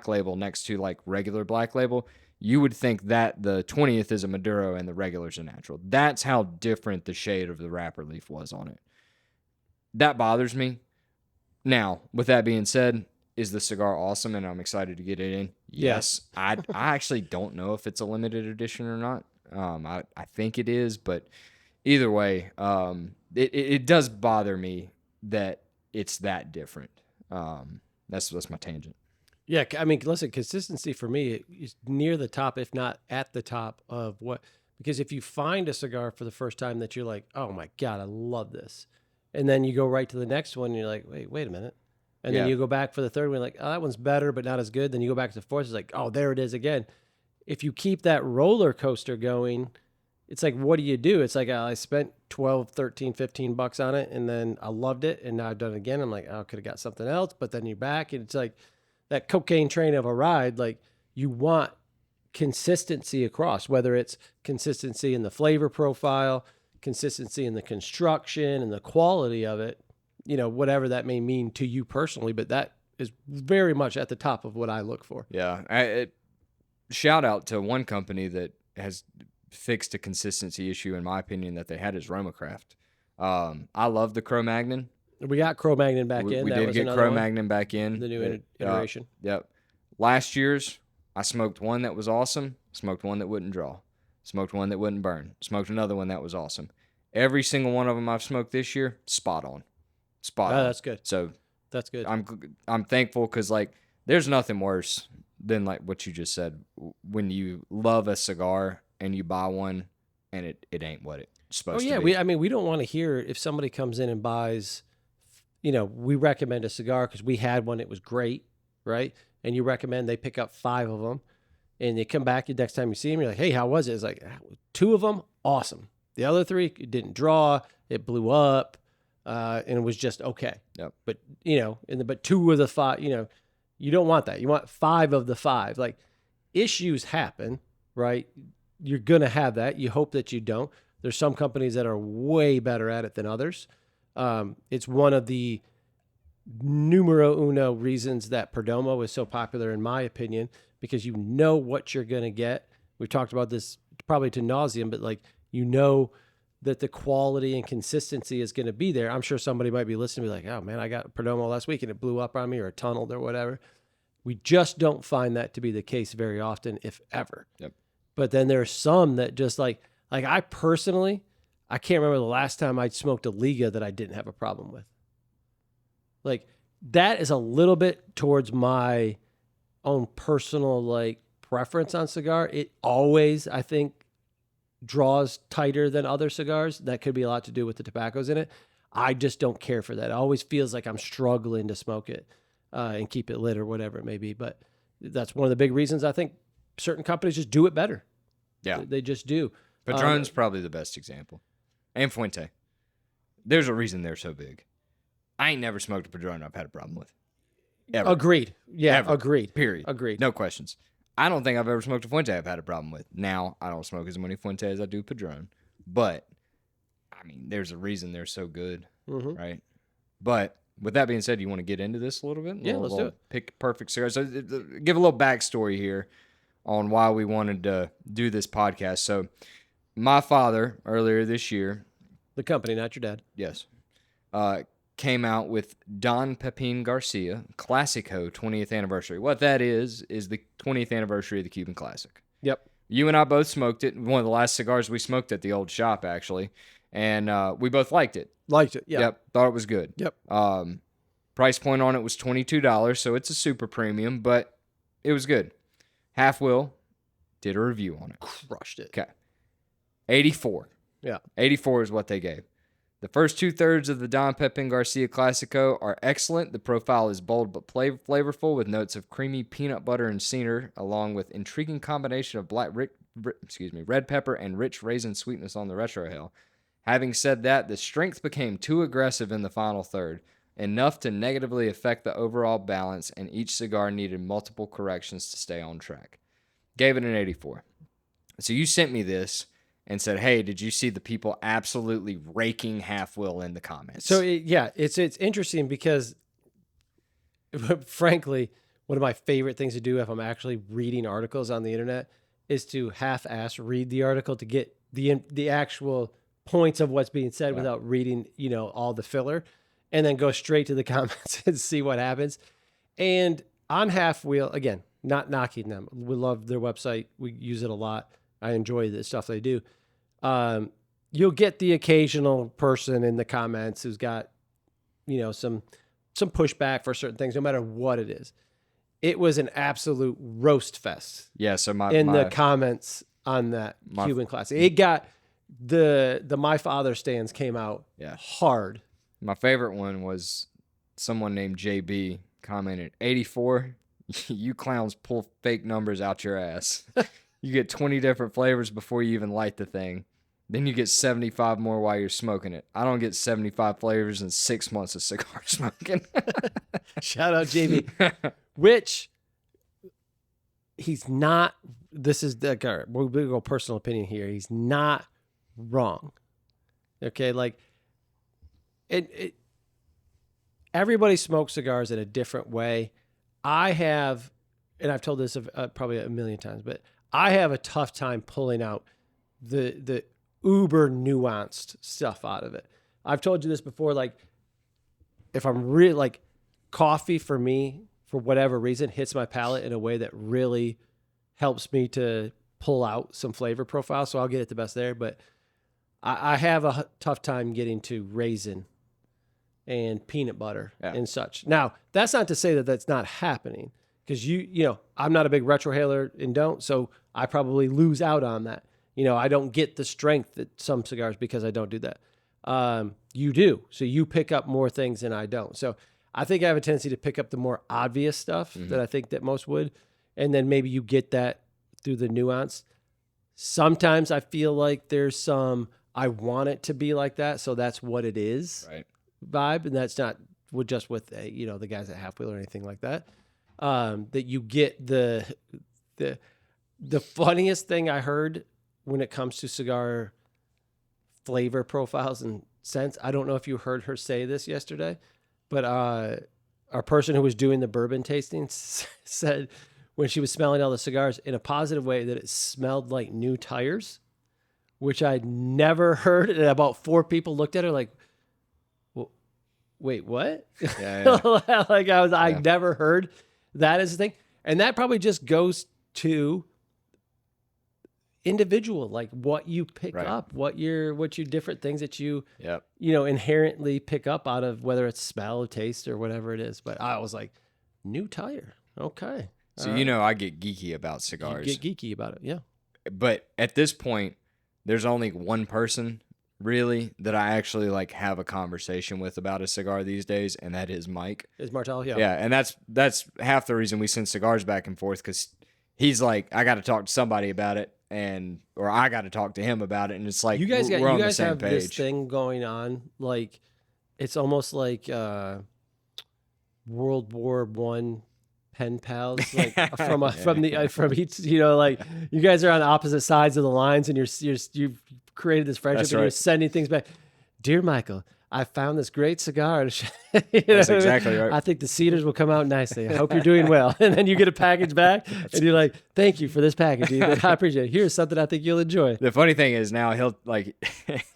label next to like regular black label, you would think that the 20th is a Maduro and the regular is a natural. That's how different the shade of the wrapper leaf was on it. That bothers me. Now, with that being said, is the cigar awesome and I'm excited to get it in? Yes. I actually don't know if it's a limited edition or not. I think it is, but either way, it does bother me that it's that different. That's my tangent. Yeah, I mean, listen, consistency for me is near the top, if not at the top of what, because if you find a cigar for the first time that you're like, oh my God, I love this. And then you go right to the next one and you're like, wait a minute. And then you go back for the third one, like, oh, that one's better, but not as good. Then you go back to the fourth, it's like, oh, there it is again. If you keep that roller coaster going, it's like, what do you do? It's like, I spent 12, 13, 15 bucks on it, and then I loved it, and now I've done it again. I'm like, oh, I could have got something else, but then you're back, and it's like that cocaine train of a ride. Like, you want consistency across, whether it's consistency in the flavor profile, consistency in the construction and the quality of it, whatever that may mean to you personally, but that is very much at the top of what I look for. Yeah. Shout out to one company that has fixed a consistency issue, in my opinion, that they had is Romacraft. I love the Cro-Magnon. We got Cro-Magnon back in. We did get Cro-Magnon back in. The new iteration. Yep. Last year's, I smoked one that was awesome, smoked one that wouldn't draw, smoked one that wouldn't burn, smoked another one that was awesome. Every single one of them I've smoked this year, spot on. Spot on. That's good. So that's good. I'm thankful because, like, there's nothing worse than, like, what you just said. When you love a cigar and you buy one and it ain't what it's supposed to be. We don't want to hear if somebody comes in and buys, we recommend a cigar because we had one, it was great, right? And you recommend they pick up 5 of them and they come back the next time you see them, you're like, hey, how was it? It's like 2 of them, awesome. The other 3, it didn't draw, it blew up, and it was just okay. Yep. But, but 2 of the 5, you don't want that. You want 5 of the 5. Like, issues happen, right? You're going to have that. You hope that you don't. There's some companies that are way better at it than others. It's one of the numero uno reasons that Perdomo is so popular, in my opinion, because you know what you're going to get. We've talked about this probably to nauseum, but like, that the quality and consistency is going to be there. I'm sure somebody might be listening and be like, oh man, I got Perdomo last week and it blew up on me or tunneled or whatever. We just don't find that to be the case very often, if ever. Yep. But then there's some that just like I personally, I can't remember the last time I smoked a Liga that I didn't have a problem with. Like, that is a little bit towards my own personal, like, preference on cigar. It always, I think, draws tighter than other cigars. That could be a lot to do with the tobaccos in it. I just don't care for that. It always feels like I'm struggling to smoke it and keep it lit or whatever it may be. But that's one of the big reasons I think certain companies just do it better. Yeah. They just do. Padron's probably the best example. And Fuente. There's a reason they're so big. I ain't never smoked a Padron I've had a problem with. Ever. Agreed. Yeah, Ever. agreed. Period. Agreed. No questions. I don't think I've ever smoked a Fuente I've had a problem with. Now, I don't smoke as many Fuente as I do Padron. But, I mean, there's a reason they're so good, right? But, with that being said, you want to get into this a little bit? Yeah, let's do it. Pick perfect cigars. So, give a little backstory here on why we wanted to do this podcast. So, my father, earlier this year... The company, not your dad. Yes. Came out with Don Pepin Garcia Classico 20th anniversary. What that is the 20th anniversary of the Cuban Classic. Yep. You and I both smoked it. One of the last cigars we smoked at the old shop, actually. And we both liked it. Liked it, yeah. Yep. Thought it was good. Yep. Price point on it was $22, so it's a super premium, but it was good. Half Will did a review on it. Crushed it. Okay. 84. Yeah. 84 is what they gave. The first 2/3 of the Don Pepin Garcia Classico are excellent. The profile is bold but flavorful with notes of creamy peanut butter and cedar, along with intriguing combination of red pepper and rich raisin sweetness on the retrohale. Having said that, the strength became too aggressive in the final third, enough to negatively affect the overall balance, and each cigar needed multiple corrections to stay on track. Gave it an 84. So you sent me this and said, "Hey, did you see the people absolutely raking Half Wheel in the comments?" So it's interesting because, frankly, one of my favorite things to do if I'm actually reading articles on the internet is to half-ass read the article to get the actual points of what's being said without reading, all the filler, and then go straight to the comments and see what happens. And on Half Wheel, again, not knocking them. We love their website. We use it a lot. I enjoy the stuff they do. You'll get the occasional person in the comments who's got, some pushback for certain things, no matter what it is. It was an absolute roast fest. Yeah. So the comments on that Cuban Classic, it got the My Father stands came out hard. My favorite one was someone named JB commented, 84, you clowns pull fake numbers out your ass. You get 20 different flavors before you even light the thing. Then you get 75 more while you're smoking it. I don't get 75 flavors in 6 months of cigar smoking. Shout out JB. Which he's not, this is the, we'll go personal opinion here. He's not wrong. Okay. Like everybody smokes cigars in a different way. I have, and I've told this probably a million times, but I have a tough time pulling out the uber nuanced stuff out of it. I've told you this before, like if I'm really like coffee for me, for whatever reason, hits my palate in a way that really helps me to pull out some flavor profile. So I'll get it the best there, but I have a tough time getting to raisin and peanut butter and such. Now, that's not to say that that's not happening, because I'm not a big retrohaler and don't, so I probably lose out on that. I don't get the strength that some cigars because I don't do that. You do, so you pick up more things than I don't. So I think I have a tendency to pick up the more obvious stuff that I think that most would, and then maybe you get that through the nuance. Sometimes I feel like there's some, I want it to be like that, so that's what it is. Right. Vibe, and that's not just with the guys at Half Wheel or anything like that. That you get the funniest thing I heard when it comes to cigar flavor profiles and scents. I don't know if you heard her say this yesterday, but our person who was doing the bourbon tasting said when she was smelling all the cigars in a positive way that it smelled like new tires, which I'd never heard. And about 4 people looked at her like, wait, what? Yeah. Like I never heard that as a thing. And that probably just goes to individual, like what you pick up, what your different things that you, inherently pick up out of, whether it's smell, taste, or whatever it is. But I was like, new tire. Okay. So, I get geeky about cigars. You get geeky about it. Yeah. But at this point, there's only one person really that I actually like have a conversation with about a cigar these days, and that is Mike. Is Martel? Yeah. Yeah, and that's half the reason we send cigars back and forth, because he's like, I got to talk to somebody about it, or I got to talk to him about it, and it's like we're on the same have page. This thing going on, like it's almost like World War I pen pals, like from each, like you guys are on opposite sides of the lines, and you've created this friendship. That's and you're sending things back. Dear Michael, I found this great cigar. That's exactly right. I think the cedars will come out nicely. I hope you're doing well. And then you get a package back, and you're like, thank you for this package. I appreciate it. Here's something I think you'll enjoy. The funny thing is now he'll like,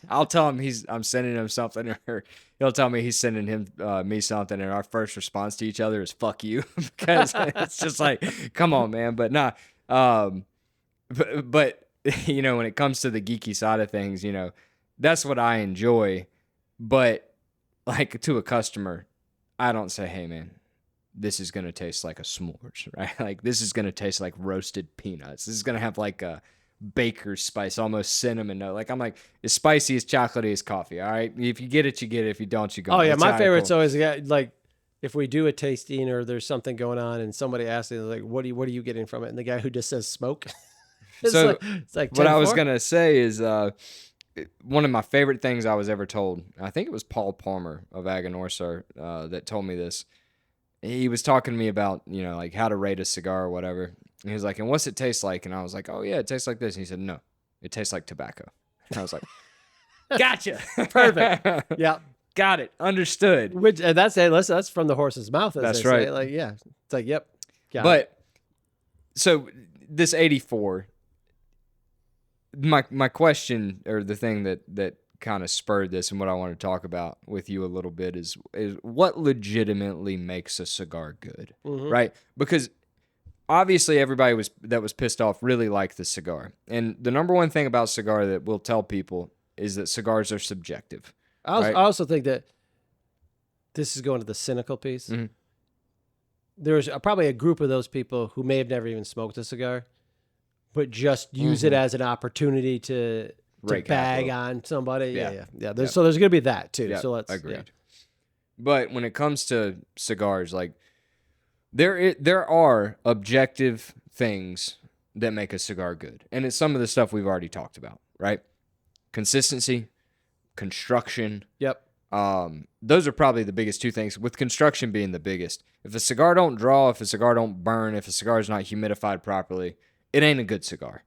I'll tell him I'm sending him something, or he'll tell me he's sending him me something, and our first response to each other is "fuck you," because it's just like, come on, man. But nah, but when it comes to the geeky side of things, that's what I enjoy. But like to a customer, I don't say, hey man, this is going to taste like a s'mores, right? Like this is going to taste like roasted peanuts. This is going to have like a baker's spice, almost cinnamon note. Like I'm like, as spicy as chocolatey as coffee. All right. If you get it, you get it. If you don't, you go. Oh yeah. My favorite's always like, if we do a tasting or there's something going on and somebody asks me like, what are you getting from it? And the guy who just says smoke. it's like what I was going to say is, one of my favorite things I was ever told, I think it was Paul Palmer of Aganorsar that told me this. He was talking to me about, like how to rate a cigar or whatever. And he was like, and what's it taste like? And I was like, oh, yeah, it tastes like this. And he said, no, it tastes like tobacco. And I was like, gotcha. Perfect. Yeah. Got it. Understood. Which, and that's from the horse's mouth. As That's they right. Say. Like, yeah. It's like, yep. But so this 84, my question, or the thing that kind of spurred this and what I want to talk about with you a little bit is what legitimately makes a cigar good, right? Because obviously everybody that was pissed off really liked the cigar. And the number one thing about cigar that we'll tell people is that cigars are subjective. I also think that this is going to the cynical piece. Mm-hmm. There's probably a group of those people who may have never even smoked a cigar, but just use it as an opportunity to bag on somebody. Yeah. So there's going to be that too. So let's agreed. Yeah. But when it comes to cigars, like there are objective things that make a cigar good, and it's some of the stuff we've already talked about, right? Consistency, construction. Yep. Those are probably the biggest two things, with construction being the biggest. If a cigar don't draw, if a cigar don't burn, if a cigar is not humidified properly, it ain't a good cigar,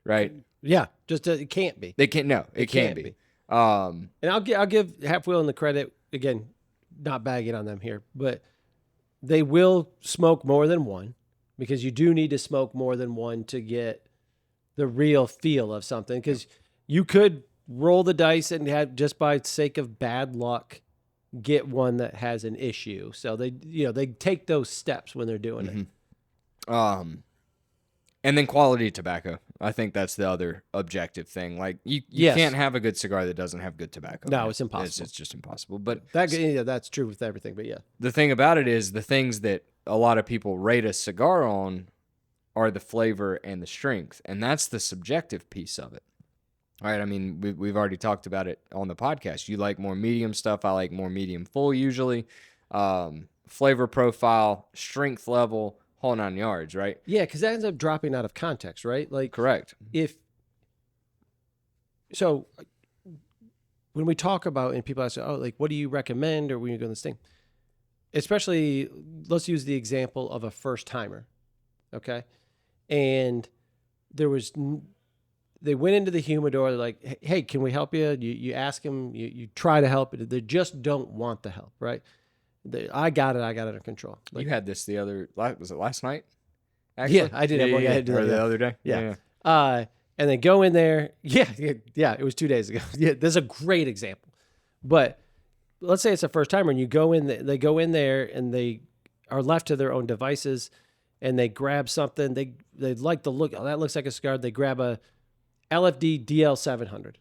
right? Yeah, just it can't be. It can't. No, it can't be. And I'll give Half Wheel the credit again, not bagging on them here, but they will smoke more than one, because you do need to smoke more than one to get the real feel of something. Because you could roll the dice and have, just by sake of bad luck, get one that has an issue. So they take those steps when they're doing it. And then quality tobacco. I think that's the other objective thing. Like you can't have a good cigar that doesn't have good tobacco. No, it's impossible. It's just impossible. But that's true with everything. But yeah, the thing about it is the things that a lot of people rate a cigar on are the flavor and the strength, and that's the subjective piece of it. All right, I mean, we've already talked about it on the podcast. You like more medium stuff. I like more medium full usually. Flavor profile, strength level, whole 9 yards, right? Yeah, because that ends up dropping out of context, right? Like, correct. So when we talk about, and people ask, oh, like, what do you recommend, or when you're doing this thing? Especially, let's use the example of a first timer, okay? And they went into the humidor. They're like, hey, can we help you? You ask them, you try to help. They just don't want the help, right? I got it under control. Like, you had this was it last night? Actually? Yeah, I did. Or the other day? Yeah. And they go in there. Yeah, it was 2 days ago. Yeah, this is a great example. But let's say it's a first timer, and they go in there and they are left to their own devices, and they grab something. They like the look. Oh, that looks like a cigar. They grab a LFD DL700.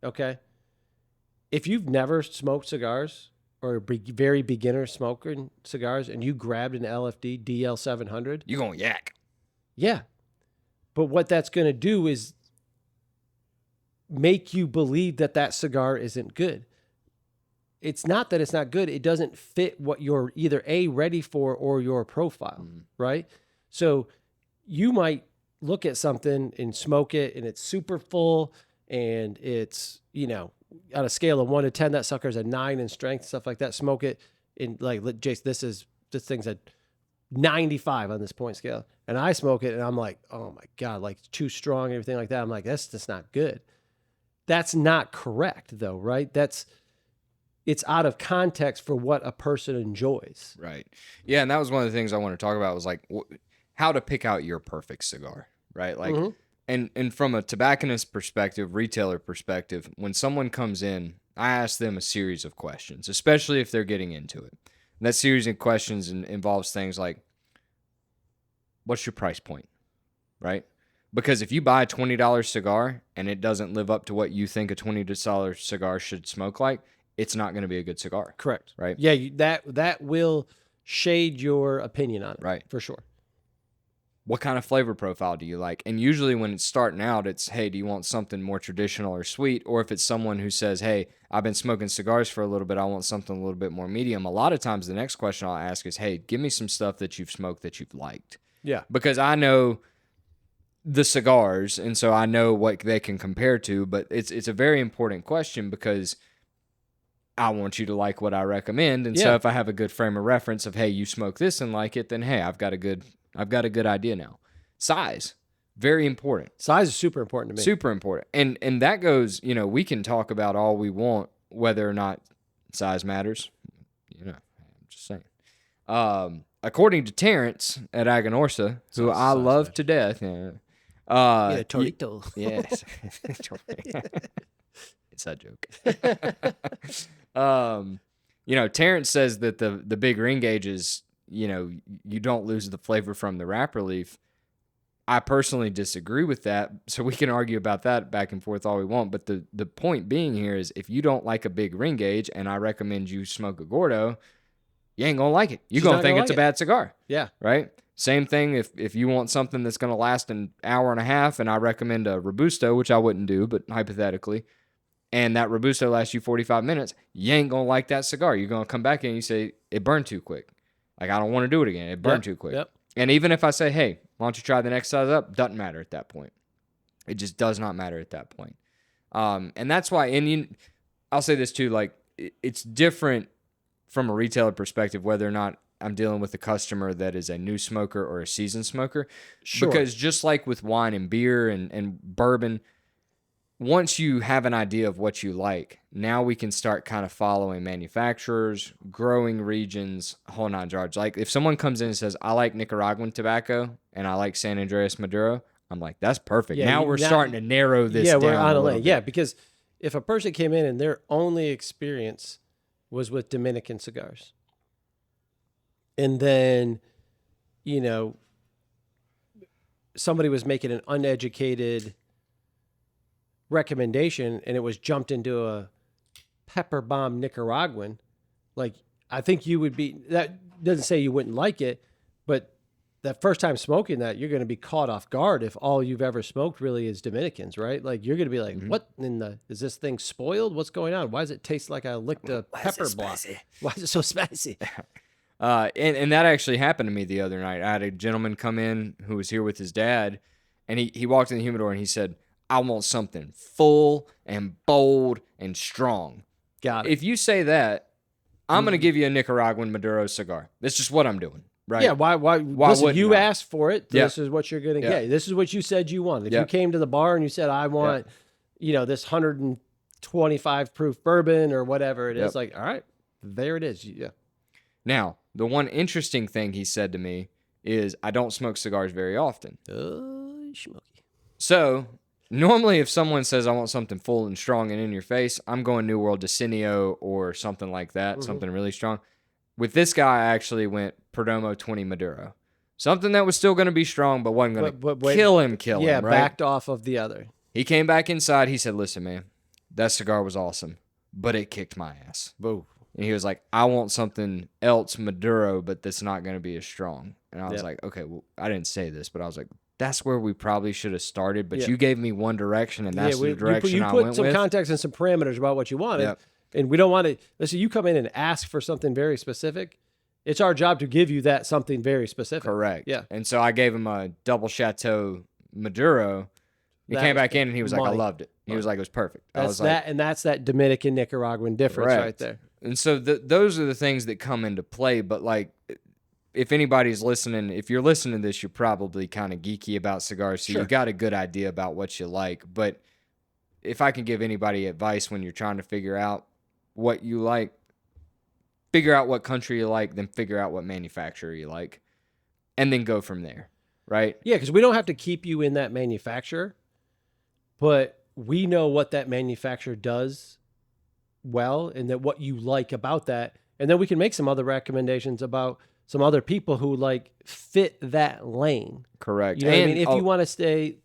Okay. If you've never smoked cigars, or very beginner smoking cigars, and you grabbed an LFD DL700, you're going to yak. Yeah. But what that's going to do is make you believe that cigar isn't good. It's not that it's not good. It doesn't fit what you're either ready for or your profile, right? So you might look at something and smoke it, and it's super full, and it's, on a scale of 1 to 10, that sucker's a 9 in strength, stuff like that. Smoke it in, like, Jace, this thing's a 95 on this point scale. And I smoke it, and I'm like, oh my God, like, it's too strong and everything like that. I'm like, that's just not good. That's not correct, though, right? It's out of context for what a person enjoys. Right. Yeah, and that was one of the things I want to talk about, was like how to pick out your perfect cigar, right? Like, and from a tobacconist perspective, retailer perspective, when someone comes in, I ask them a series of questions, especially if they're getting into it. And that series of questions involves things like, what's your price point, right? Because if you buy a $20 cigar and it doesn't live up to what you think a $20 cigar should smoke like, it's not going to be a good cigar. Correct. Right? Yeah, that will shade your opinion on it. Right. For sure. What kind of flavor profile do you like? And usually when it's starting out, it's, hey, do you want something more traditional or sweet? Or if it's someone who says, hey, I've been smoking cigars for a little bit, I want something a little bit more medium. A lot of times the next question I'll ask is, hey, give me some stuff that you've smoked that you've liked. Yeah. Because I know the cigars, and so I know what they can compare to, but it's a very important question, because I want you to like what I recommend. And so if I have a good frame of reference of, hey, you smoke this and like it, then hey, I've got a good idea now. Size, very important. Size is super important to me. Super important. And that goes, we can talk about all we want, whether or not size matters. I'm just saying. According to Terrence at Aganorsa, who I love to death. Torito. Yes. It's a joke. Terrence says that the big ring gauges, you don't lose the flavor from the wrapper leaf. I personally disagree with that, so we can argue about that back and forth all we want. But the point being here is, if you don't like a big ring gauge, and I recommend you smoke a Gordo, you ain't gonna like it. You're gonna think it's a bad cigar. Yeah. Right? Same thing if you want something that's gonna last an hour and a half, and I recommend a Robusto, which I wouldn't do, but hypothetically, and that Robusto lasts you 45 minutes, you ain't gonna like that cigar. You're gonna come back in and you say, it burned too quick. Like, I don't want to do it again. It burned too quick. Yep. And even if I say, hey, why don't you try the next size up? Doesn't matter at that point. It just does not matter at that point. And that's why, I'll say this too, like, it's different from a retailer perspective, whether or not I'm dealing with a customer that is a new smoker or a seasoned smoker. Sure. Because just like with wine and beer and bourbon, once you have an idea of what you like, now we can start kind of following manufacturers, growing regions, whole nine yards. Like, if someone comes in and says, I like Nicaraguan tobacco and I like San Andreas Maduro, I'm like, that's perfect. Yeah, now we're starting to narrow this down. Yeah, we're on a lane. bit. Yeah, because if a person came in and their only experience was with Dominican cigars, and then, somebody was making an uneducated recommendation and it was jumped into a pepper bomb Nicaraguan, like, I think you would be, that doesn't say you wouldn't like it, but that first time smoking that, you're going to be caught off guard if all you've ever smoked really is Dominicans, right? Like, you're going to be like, what in the, is this thing spoiled? What's going on? Why does it taste like I licked a pepper block? Why is it so spicy? And that actually happened to me the other night. I had a gentleman come in who was here with his dad, and he walked in the humidor and he said, I want something full and bold and strong. Got it. If you say that, I'm going to give you a Nicaraguan Maduro cigar. That's just what I'm doing, right? Yeah, why listen, you asked for it. Yeah. This is what you're going to get. This is what you said you want. If Yeah. you came to the bar and you said, I want, this 125 proof bourbon or whatever it is, like, all right, there it is. Yeah. Now, the one interesting thing he said to me is, I don't smoke cigars very often. Smoky. So, normally if someone says I want something full and strong and in your face, I'm going New World Decenio or something like that, something really strong. With this guy, I actually went Perdomo 20 Maduro. Something that was still going to be strong, but wasn't going to kill him, Yeah, right? backed off of the other. He came back inside. He said, listen, man, that cigar was awesome, but it kicked my ass. Boo. And he was like, I want something else Maduro, but that's not going to be as strong. And I was like, okay, well, I didn't say this, but I was like, that's where we probably should have started. But you gave me one direction, and that's the direction I went with. You put some context and some parameters about what you wanted. And we don't want to, listen, you come in and ask for something very specific. It's our job to give you that something very specific. Correct. Yeah. And so I gave him a double Chateau Maduro. He came back in and he was like, I loved it. He was like, it was perfect. That's that Dominican Nicaraguan difference right there. And so those are the things that come into play. But like, if anybody's listening, if you're listening to this, you're probably kind of geeky about cigars. So you've got a good idea about what you like. But if I can give anybody advice when you're trying to figure out what you like, figure out what country you like, then figure out what manufacturer you like, and then go from there, right? Yeah, because we don't have to keep you in that manufacturer, but we know what that manufacturer does well and that what you like about that. And then we can make some other recommendations about some other people who like fit that lane. Correct. You know what I mean? If you want to stay,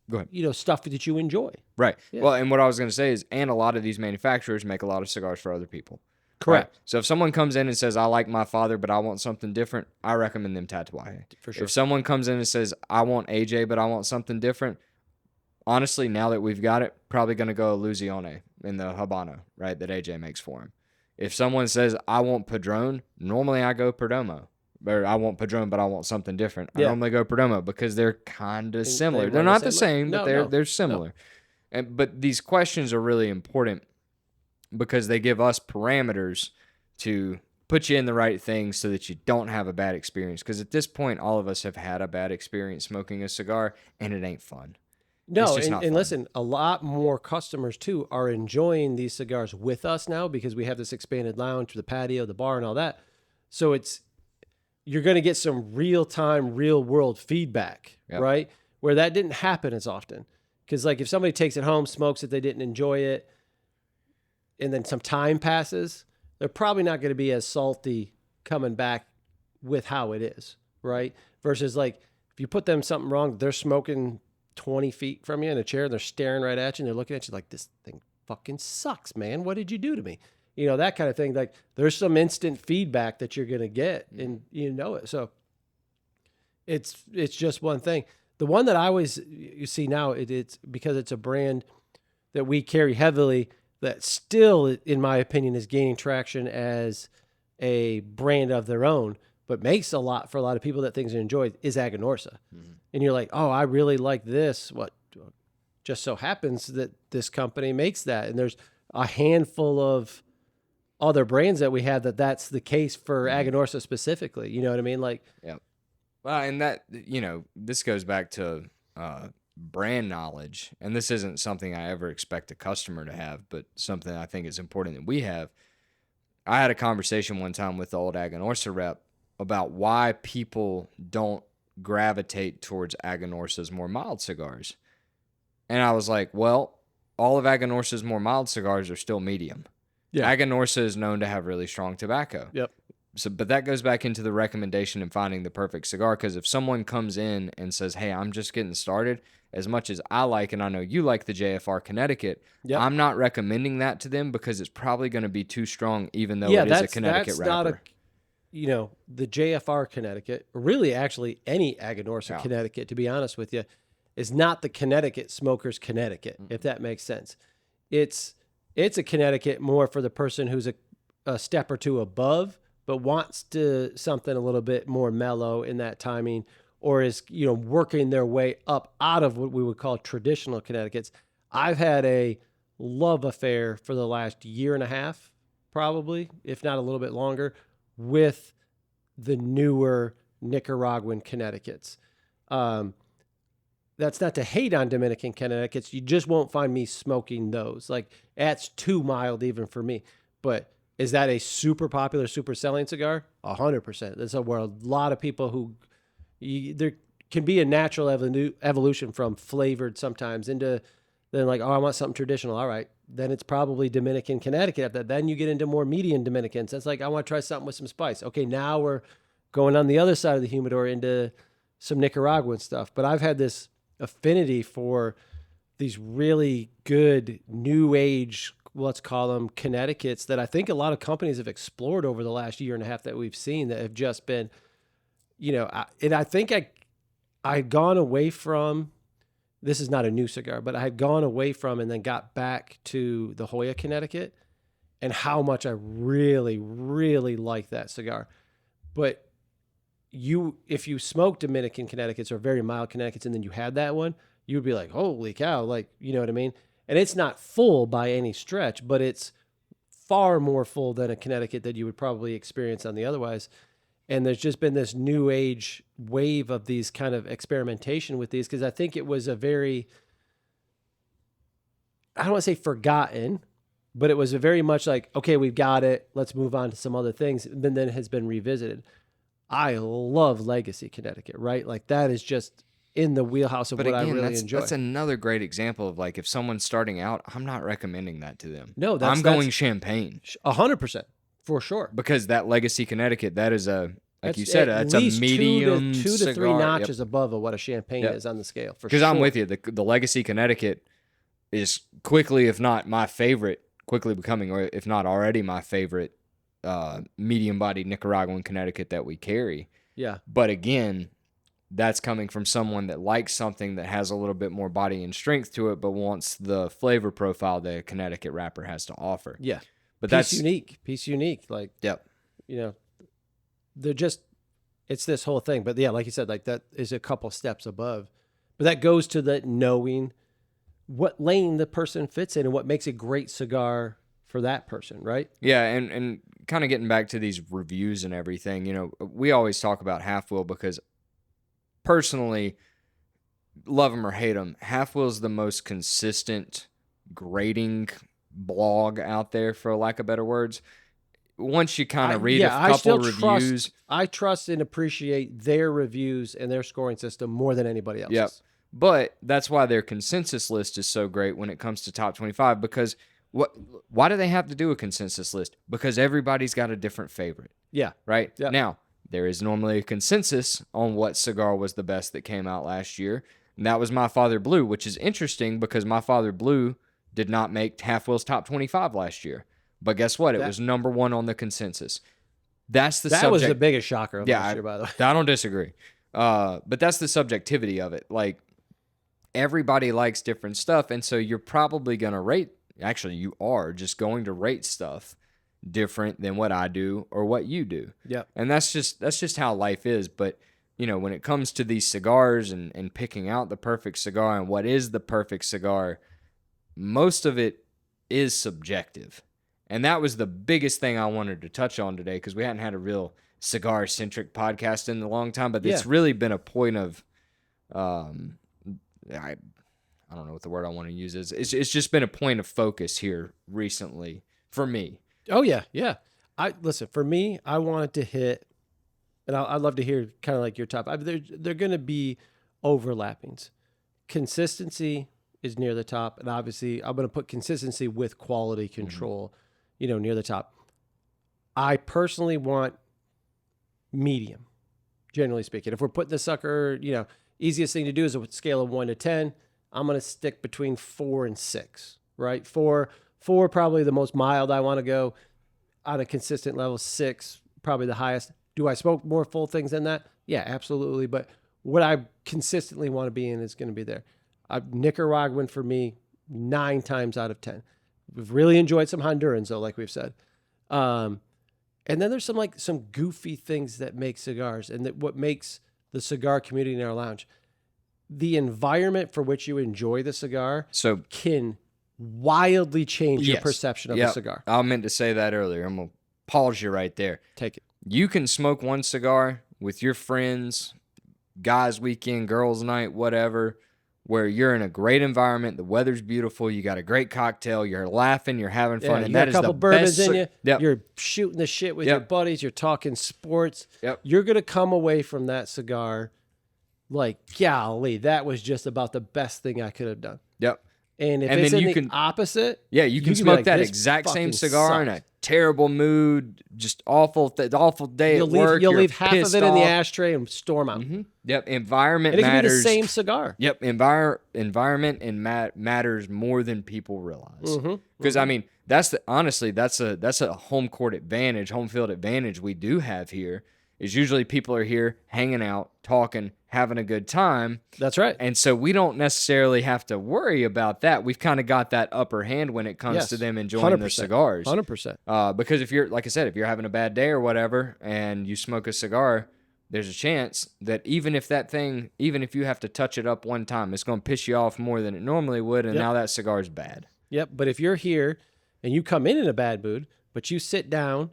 go ahead. Stuff that you enjoy. Right. Yeah. Well, and what I was going to say is, and a lot of these manufacturers make a lot of cigars for other people. Correct. Right? So if someone comes in and says, I like my father, but I want something different, I recommend them Tatuaje. For sure. If someone comes in and says, I want AJ, but I want something different, honestly, now that we've got it, probably going to go Illusione in the Habano, right, that AJ makes for him. If someone says, I want Padron, normally I go Perdomo. Or I want Padron, but I want something different. I normally go Perdomo because they're kind of similar. They're not the same, but they're similar. No. But these questions are really important because they give us parameters to put you in the right things so that you don't have a bad experience. Because at this point, all of us have had a bad experience smoking a cigar, and it ain't fun. No, and listen, a lot more customers too are enjoying these cigars with us now because we have this expanded lounge, the patio, the bar, and all that. So you're going to get some real-time, real-world feedback, right? Where that didn't happen as often. Because like if somebody takes it home, smokes it, they didn't enjoy it, and then some time passes, they're probably not going to be as salty coming back with how it is, right? Versus like if you put them something wrong, they're smoking 20 feet from you in a chair, and they're staring right at you, and they're looking at you like, this thing fucking sucks, man. What did you do to me? You know, that kind of thing. Like there's some instant feedback that you're going to get, and you know it. So it's just one thing. The one that I always, you see now, it's because it's a brand that we carry heavily that still, in my opinion, is gaining traction as a brand of their own, but makes a lot for a lot of people that things are enjoyed, is Aganorsa. Mm-hmm. And you're like, oh, I really like this. What just so happens that this company makes that. And there's a handful of other brands that we have that's the case for Aganorsa specifically. You know what I mean? Like, yeah. Well, and that, you know, this goes back to brand knowledge. And this isn't something I ever expect a customer to have, but something I think is important that we have. I had a conversation one time with the old Aganorsa rep about why people don't gravitate towards Aganorsa's more mild cigars. And I was like, well, all of Aganorsa's more mild cigars are still medium. Yeah. Aganorsa is known to have really strong tobacco. Yep. So, but that goes back into the recommendation and finding the perfect cigar. Because if someone comes in and says, hey, I'm just getting started, as much as I like, and I know you like the JFR Connecticut, yep, I'm not recommending that to them because it's probably going to be too strong, even though it is a Connecticut wrapper. Not you know, the JFR Connecticut, or really actually any Aganorsa Connecticut, to be honest with you, is not the Connecticut Smokers Connecticut, if that makes sense. It's a Connecticut more for the person who's a step or two above, but wants to something a little bit more mellow in that timing, or is, you know, working their way up out of what we would call traditional Connecticut's. I've had a love affair for the last year and a half, probably, if not a little bit longer, with the newer Nicaraguan Connecticut's. That's not to hate on Dominican Connecticut's. You just won't find me smoking those. Like, that's too mild even for me. But is that a super popular, super selling cigar? 100%. That's where a lot of people who, there can be a natural evolution from flavored sometimes into then like, oh, I want something traditional. All right. Then it's probably Dominican Connecticut. Then you get into more medium Dominicans. That's like, I want to try something with some spice. Okay, now we're going on the other side of the humidor into some Nicaraguan stuff. But I've had this affinity for these really good new age, let's call them Connecticut's, that I think a lot of companies have explored over the last year and a half that we've seen that have just been, you know, and I think I had gone away from, this is not a new cigar, but I had gone away from and then got back to the Hoya Connecticut and how much I really, really like that cigar. But if you smoke Dominican Connecticut's or very mild Connecticut's and then you had that one, you would be like, holy cow, like, you know what I mean? And it's not full by any stretch, but it's far more full than a Connecticut that you would probably experience on the otherwise. And there's just been this new age wave of these kind of experimentation with these, because I think it was a very, I don't want to say forgotten, but it was a very much like, okay, we've got it, let's move on to some other things, and then it has been revisited. I love Legacy Connecticut, right? Like that is just in the wheelhouse of what I really enjoy. That's another great example of like, if someone's starting out, I'm not recommending that to them. No, I'm going champagne. 100%. For sure. Because that Legacy Connecticut, that is you said, that's a medium two to three notches above of what a champagne is on the scale. Because I'm with you. The Legacy Connecticut is quickly, if not my favorite, quickly becoming, or if not already my favorite, medium-bodied Nicaraguan Connecticut that we carry. Yeah. But again, that's coming from someone that likes something that has a little bit more body and strength to it, but wants the flavor profile that a Connecticut wrapper has to offer. Yeah. But that's piece unique. Like, yep. You know, it's this whole thing. But yeah, like you said, like that is a couple steps above. But that goes to the knowing what lane the person fits in and what makes a great cigar for that person, right? Yeah, and kind of getting back to these reviews and everything, you know, we always talk about Half Wheel because personally, love them or hate them, Half Wheel is the most consistent grading blog out there, for lack of better words. Once you kind of read a couple reviews. I trust and appreciate their reviews and their scoring system more than anybody else's. Yep. But that's why their consensus list is so great when it comes to top 25, because why do they have to do a consensus list? Because everybody's got a different favorite. Yeah. Right? Yep. Now, there is normally a consensus on what cigar was the best that came out last year. And that was My Father Blue, which is interesting because My Father Blue did not make Half Wheel's top 25 last year. But guess what? It was number one on the consensus. That's the subject. That was the biggest shocker of last year, by the way. I don't disagree. But that's the subjectivity of it. Like, everybody likes different stuff, and so you're probably going to rate, actually you are just going to rate stuff different than what I do or what you do. Yeah. And that's just how life is. But, you know, when it comes to these cigars and picking out the perfect cigar and what is the perfect cigar, most of it is subjective. And that was the biggest thing I wanted to touch on today, because we hadn't had a real cigar-centric podcast in a long time, but it's really been a point of, I don't know what the word I want to use is. It's just been a point of focus here recently for me. Oh yeah, yeah. Listen, for me, I wanted to hit, and I'd love to hear kind of like your top. They're going to be overlappings. Consistency is near the top, and obviously, I'm going to put consistency with quality control, near the top. I personally want medium, generally speaking. If we're putting the sucker, easiest thing to do is a scale of 1 to 10. I'm going to stick between 4 and 6, right? 4 probably the most mild I want to go on a consistent level. 6 probably the highest. Do I smoke more full things than that? Yeah, absolutely. But what I consistently want to be in is going to be there. Nicaraguan for me, 9 times out of 10. We've really enjoyed some Hondurans though, like we've said. And then there's some goofy things that make cigars, and that what makes the cigar community in our lounge. The environment for which you enjoy the cigar can wildly change your perception of the cigar. I meant to say that earlier. I'm going to pause you right there. Take it. You can smoke one cigar with your friends, guys' weekend, girls' night, whatever, where you're in a great environment, the weather's beautiful, you got a great cocktail, you're laughing, you're having fun, and you got that a couple is the bourbons best in you. Yep. You're shooting the shit with your buddies. You're talking sports. Yep. You're gonna come away from that cigar like, golly, that was just about the best thing I could have done. Yep. And if it's in the opposite, you can smoke that exact same cigar in a terrible mood, just awful day at work. You'll leave half of it in the ashtray and storm out. Mm-hmm. Yep, environment and it matters. Can be the same cigar. Yep, environment and matters more than people realize. Because I mean, that's a home court advantage, home field advantage we do have here. Is usually people are here hanging out, talking, having a good time. That's right. And so we don't necessarily have to worry about that. We've kind of got that upper hand when it comes to them enjoying their cigars. 100%. Because if you're, like I said, if you're having a bad day or whatever and you smoke a cigar, there's a chance that even if you have to touch it up one time, it's going to piss you off more than it normally would. And now that cigar is bad. Yep. But if you're here and you come in a bad mood, but you sit down,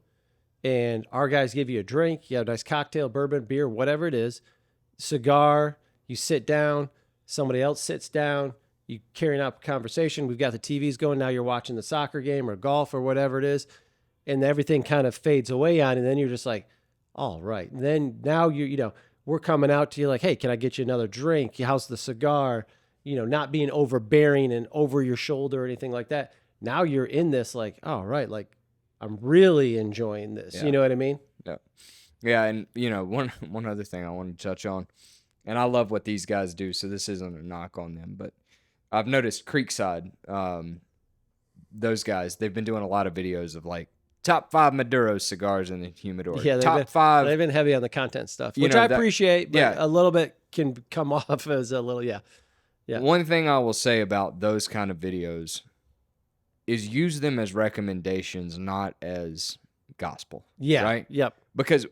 and our guys give you a drink, you have a nice cocktail, bourbon, beer, whatever it is, cigar, you sit down, somebody else sits down, you carrying out a conversation, we've got the TVs going, now you're watching the soccer game or golf or whatever it is, and everything kind of fades away on, and then you're just like, all right. And then now we're coming out to you like, hey, can I get you another drink? How's the cigar? Not being overbearing and over your shoulder or anything like that. Now you're in this like, all right, like, I'm really enjoying this. Yeah. You know what I mean? Yeah. Yeah. And, one other thing I want to touch on, and I love what these guys do, so this isn't a knock on them, but I've noticed Creekside, those guys, they've been doing a lot of videos of like top 5 Maduro cigars in the humidor. Yeah. Top 5. They've been heavy on the content stuff, which I appreciate, but a little bit can come off as a little, Yeah. One thing I will say about those kind of videos is use them as recommendations, not as gospel. Yeah. Right? Yep. Because,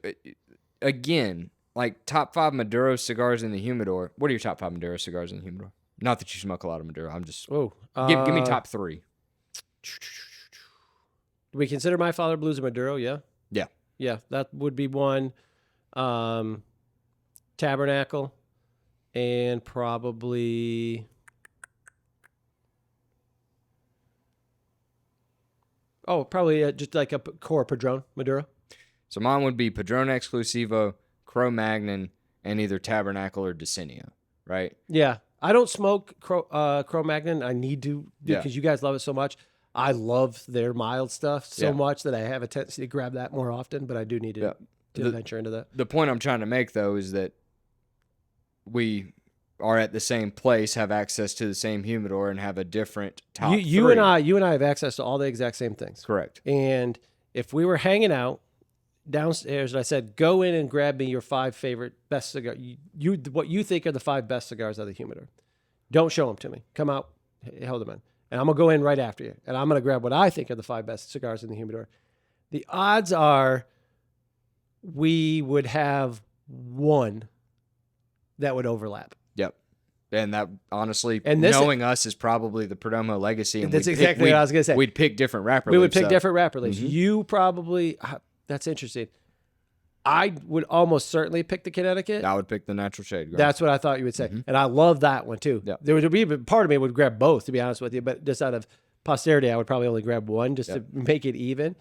again, like top 5 Maduro cigars in the humidor. What are your top 5 Maduro cigars in the humidor? Not that you smoke a lot of Maduro. I'm just... give me top 3. Do we consider My Father Blues a Maduro? Yeah. Yeah. Yeah, that would be one. Tabernacle, and probably... probably just like a core Padron Maduro. So mine would be Padron Exclusivo, Cro-Magnon, and either Tabernacle or Decenio, right? Yeah. I don't smoke Cro-Magnon. I need to because you guys love it so much. I love their mild stuff so much that I have a tendency to grab that more often, but I do need to venture into that. The point I'm trying to make, though, is that we are at the same place, have access to the same humidor, and have a different top three. You and I have access to all the exact same things. Correct. And if we were hanging out downstairs and I said, go in and grab me your 5 favorite best cigars, what you think are the 5 best cigars of the humidor, don't show them to me. Come out, hold them in. And I'm going to go in right after you. And I'm going to grab what I think are the 5 best cigars in the humidor. The odds are we would have one that would overlap. Yep. And that, honestly, knowing us is probably the Perdomo legacy. And that's exactly what I was going to say. We'd pick different wrapper leaves. We leaves. would pick different wrapper leaves. Mm-hmm. You probably, that's interesting. I would almost certainly pick the Connecticut. I would pick the Natural Shade. Girl. That's what I thought you would say. Mm-hmm. And I love that one too. Yep. There would be part of me would grab both, to be honest with you. But just out of posterity, I would probably only grab one just to make it even.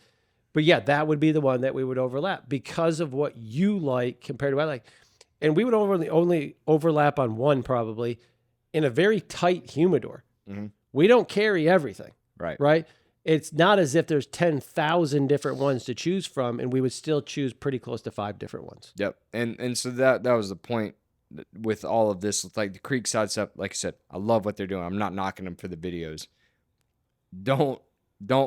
But yeah, that would be the one that we would overlap because of what you like compared to what I like. And we would only overlap on one probably in a very tight humidor. Mm-hmm. We don't carry everything. Right? It's not as if there's 10,000 different ones to choose from, and we would still choose pretty close to 5 different ones. Yep. And so that was the point with all of this. Like the Creekside stuff, like I said, I love what they're doing. I'm not knocking them for the videos. Don't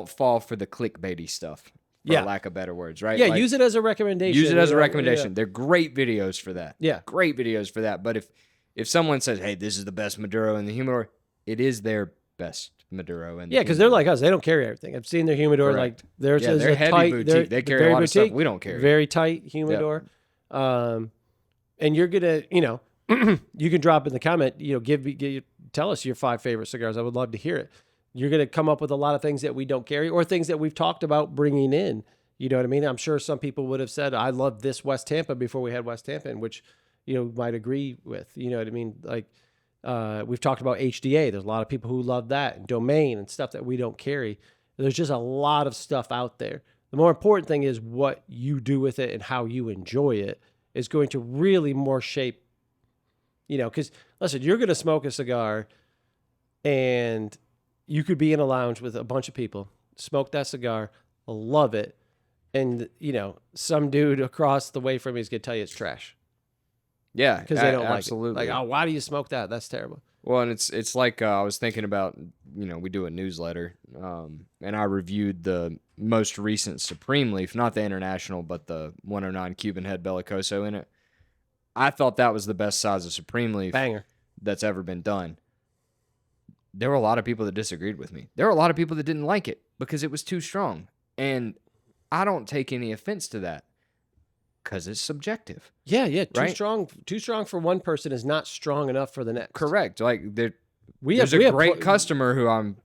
fall for the clickbaity stuff, for lack of better words, right? Yeah, use it as a recommendation. Use it as a recommendation. Yeah. They're great videos for that. Yeah. Great videos for that. But if someone says, hey, this is the best Maduro in the humidor, it is their best Maduro. And because they're like us, they don't carry everything. I've seen their humidor. Correct. Like they're heavy tight, boutique. They carry a lot of stuff we don't carry. Very tight humidor. Yep. And you're gonna, you can drop in the comment, tell us your 5 favorite cigars. I would love to hear it. You're gonna come up with a lot of things that we don't carry or things that we've talked about bringing in. You know what I mean? I'm sure some people would have said, I love this West Tampa before we had West Tampa, in which might agree with. You know what I mean? Like. We've talked about HDA. There's a lot of people who love that, and Domain and stuff that we don't carry. There's just a lot of stuff out there. The more important thing is what you do with it and how you enjoy it is going to really more shape, because listen, you're going to smoke a cigar and you could be in a lounge with a bunch of people, smoke that cigar, love it. And, some dude across the way from you is going to tell you it's trash. Yeah, because they don't absolutely. Like it. Like, oh, why do you smoke that? That's terrible. Well, and it's like I was thinking about, we do a newsletter, and I reviewed the most recent Supreme Leaf, not the International, but the 109 Cuban Head Bellicoso in it. I thought that was the best size of Supreme Leaf banger that's ever been done. There were a lot of people that disagreed with me. There were a lot of people that didn't like it because it was too strong, and I don't take any offense to that. Because it's subjective. Yeah. Too strong for one person is not strong enough for the next. Correct. Like there's a great customer who I'm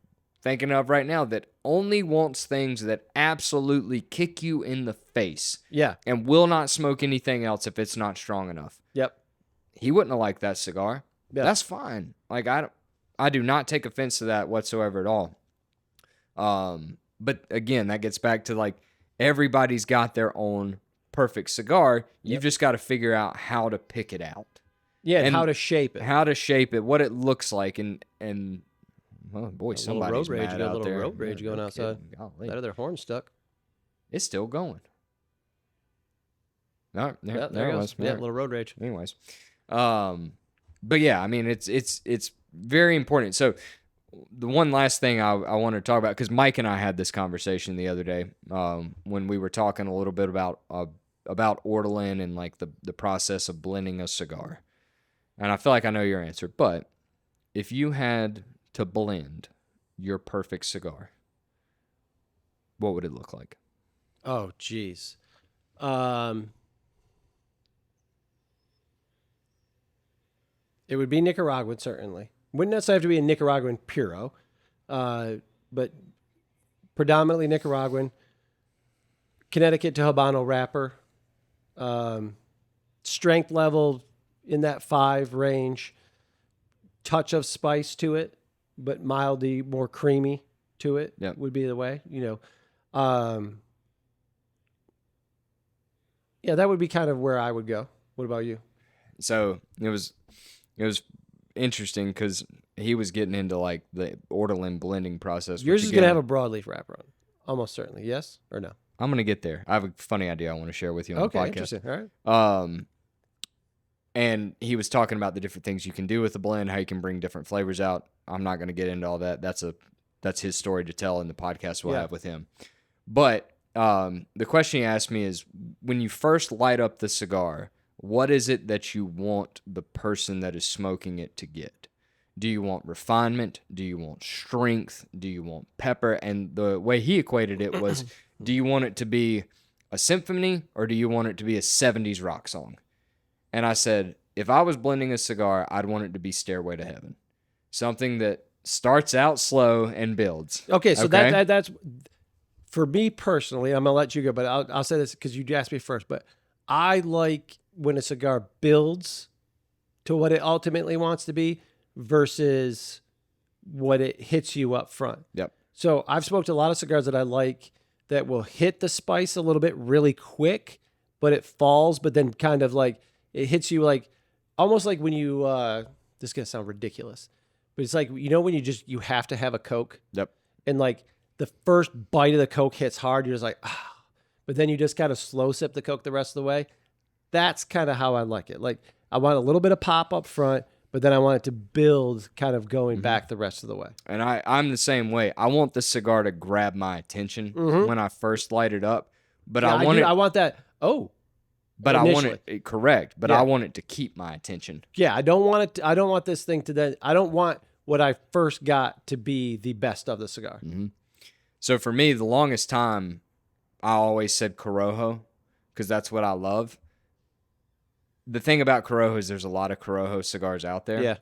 thinking of right now that only wants things that absolutely kick you in the face. Yeah. And will not smoke anything else if it's not strong enough. Yep. He wouldn't have liked that cigar. Yeah. That's fine. Like I do not take offense to that whatsoever at all. But again, that gets back to like everybody's got their own perfect cigar. You've just got to figure out how to pick it out. Yeah, and how to shape it. How to shape it, what it looks like, and oh boy, somebody's mad out there. A little road rage going outside. That other horn stuck. It's still going. No, there it goes. Yeah, a little road rage. Anyways, but yeah, I mean, it's very important. So the one last thing I want to talk about, because Mike and I had this conversation the other day when we were talking a little bit about ortolan and like the process of blending a cigar. And I feel like I know your answer, but if you had to blend your perfect cigar, what would it look like? Oh, geez. It would be Nicaraguan, certainly. Wouldn't necessarily have to be a Nicaraguan Puro, but predominantly Nicaraguan. Connecticut to Habano wrapper. Strength level in that 5 range. Touch of spice to it, but mildly more creamy to it would be the way, yeah, that would be kind of where I would go. What about you? So it was interesting because he was getting into like the ortolan blending process. Yours is going to have a broadleaf wrapper on, almost certainly. Yes or no? I'm going to get there. I have a funny idea I want to share with you on the podcast. Interesting. All right. And he was talking about the different things you can do with the blend, how you can bring different flavors out. I'm not going to get into all that. That's his story to tell in the podcast we'll have with him. But the question he asked me is, when you first light up the cigar, what is it that you want the person that is smoking it to get? Do you want refinement? Do you want strength? Do you want pepper? And the way he equated it was, do you want it to be a symphony or do you want it to be a 70s rock song? And I said, if I was blending a cigar, I'd want it to be Stairway to Heaven. Something that starts out slow and builds. Okay, so that's, for me personally, I'm going to let you go, but I'll say this because you asked me first, but I like when a cigar builds to what it ultimately wants to be versus what it hits you up front. Yep. So I've smoked a lot of cigars that I like that will hit the spice a little bit really quick, but it falls, but then kind of like, it hits you like, almost like when you, this is going to sound ridiculous, but it's like, when you have to have a Coke. Yep. And like the first bite of the Coke hits hard, you're just like, but then you just kind of slow sip the Coke the rest of the way. That's kind of how I like it. Like I want a little bit of pop up front, but then I want it to build kind of going back the rest of the way. And I'm the same way. I want the cigar to grab my attention when I first light it up, but I want that. But initially. I want it correct, but I want it to keep my attention. Yeah, I don't want it. I don't want this thing to I don't want what I first got to be the best of the cigar. Mm-hmm. So for me, the longest time, I always said Corojo because that's what I love. The thing about Corojo is there's a lot of Corojo cigars out there. Yeah.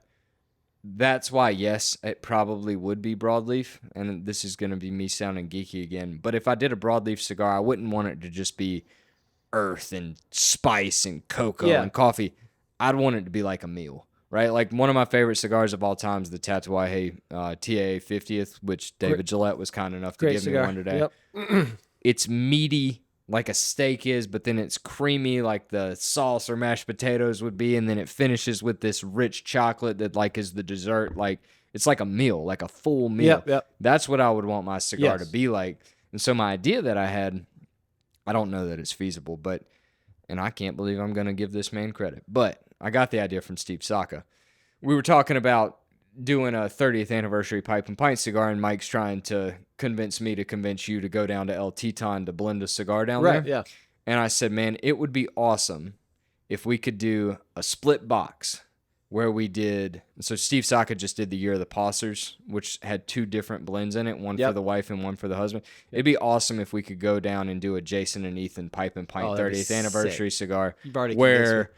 That's why, yes, it probably would be broadleaf, and this is going to be me sounding geeky again. But if I did a broadleaf cigar, I wouldn't want it to just be earth and spice and cocoa and coffee. I'd want it to be like a meal, right? Like one of my favorite cigars of all time is the Tatuaje TAA 50th, which David Gillette was kind enough to give me one today. Yep. It's meaty like a steak is, but then it's creamy like the sauce or mashed potatoes would be, and then it finishes with this rich chocolate that like is the dessert. Like it's like a meal, like a full meal. Yep. That's what I would want my cigar to be like. And so my idea that I had, I don't know that it's feasible, and I can't believe I'm going to give this man credit, but I got the idea from Steve Saka. We were talking about doing a 30th anniversary Pipe and Pint cigar, and Mike's trying to convince me to convince you to go down to El Teton to blend a cigar down there. Right, yeah. And I said, man, it would be awesome if we could do a split box where we did, so Steve Saka just did the Year of the Possers, which had 2 different blends in it, one for the wife and one for the husband. It'd be awesome if we could go down and do a Jason and Ethan Pipe and Pint 30th anniversary cigar where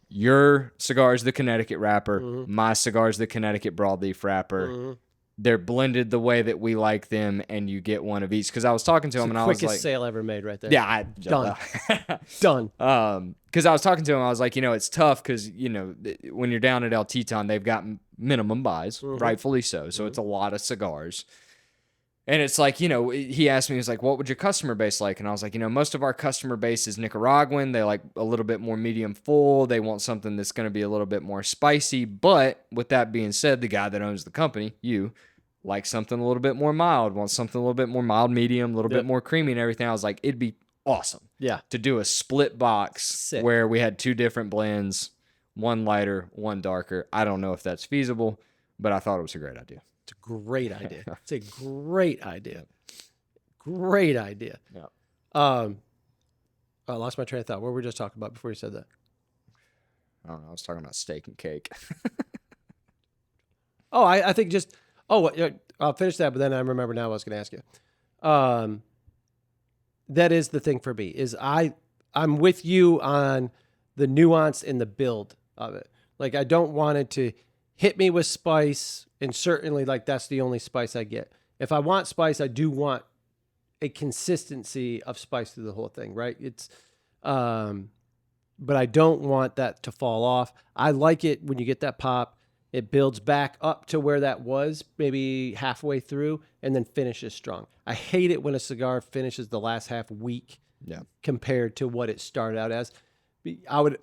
your cigar is the Connecticut wrapper, my cigar is the Connecticut broadleaf wrapper. They're blended the way that we like them, and you get one of each. Because I was talking to him, and I was like, quickest sale ever made right there. Yeah, done. Done. Because I was talking to him, I was like, it's tough because when you're down at El Teton, they've got minimum buys, rightfully so. So it's a lot of cigars. And it's like, he asked me, he was like, what would your customer base like? And I was like, most of our customer base is Nicaraguan. They like a little bit more medium full. They want something that's going to be a little bit more spicy. But with that being said, the guy that owns the company, you, like something a little bit more mild, wants something a little bit more mild, medium, a little bit more creamy and everything. I was like, it'd be awesome to do a split box where we had 2 different blends, one lighter, one darker. I don't know if that's feasible, but I thought it was a great idea. It's a great idea. It's a great idea. Great idea. Yeah. I lost my train of thought. What were we just talking about before you said that? I don't know. I was talking about steak and cake. I think just... I'll finish that, but then I remember now what I was going to ask you. That is the thing for me, is I'm with you on the nuance in the build of it. Like, I don't want it to hit me with spice, and certainly, like, that's the only spice I get. If I want spice, I do want a consistency of spice through the whole thing, right? It's, but I don't want that to fall off. I like it when you get that pop, it builds back up to where that was, maybe halfway through, and then finishes strong. I hate it when a cigar finishes the last half weak compared to what it started out as. I would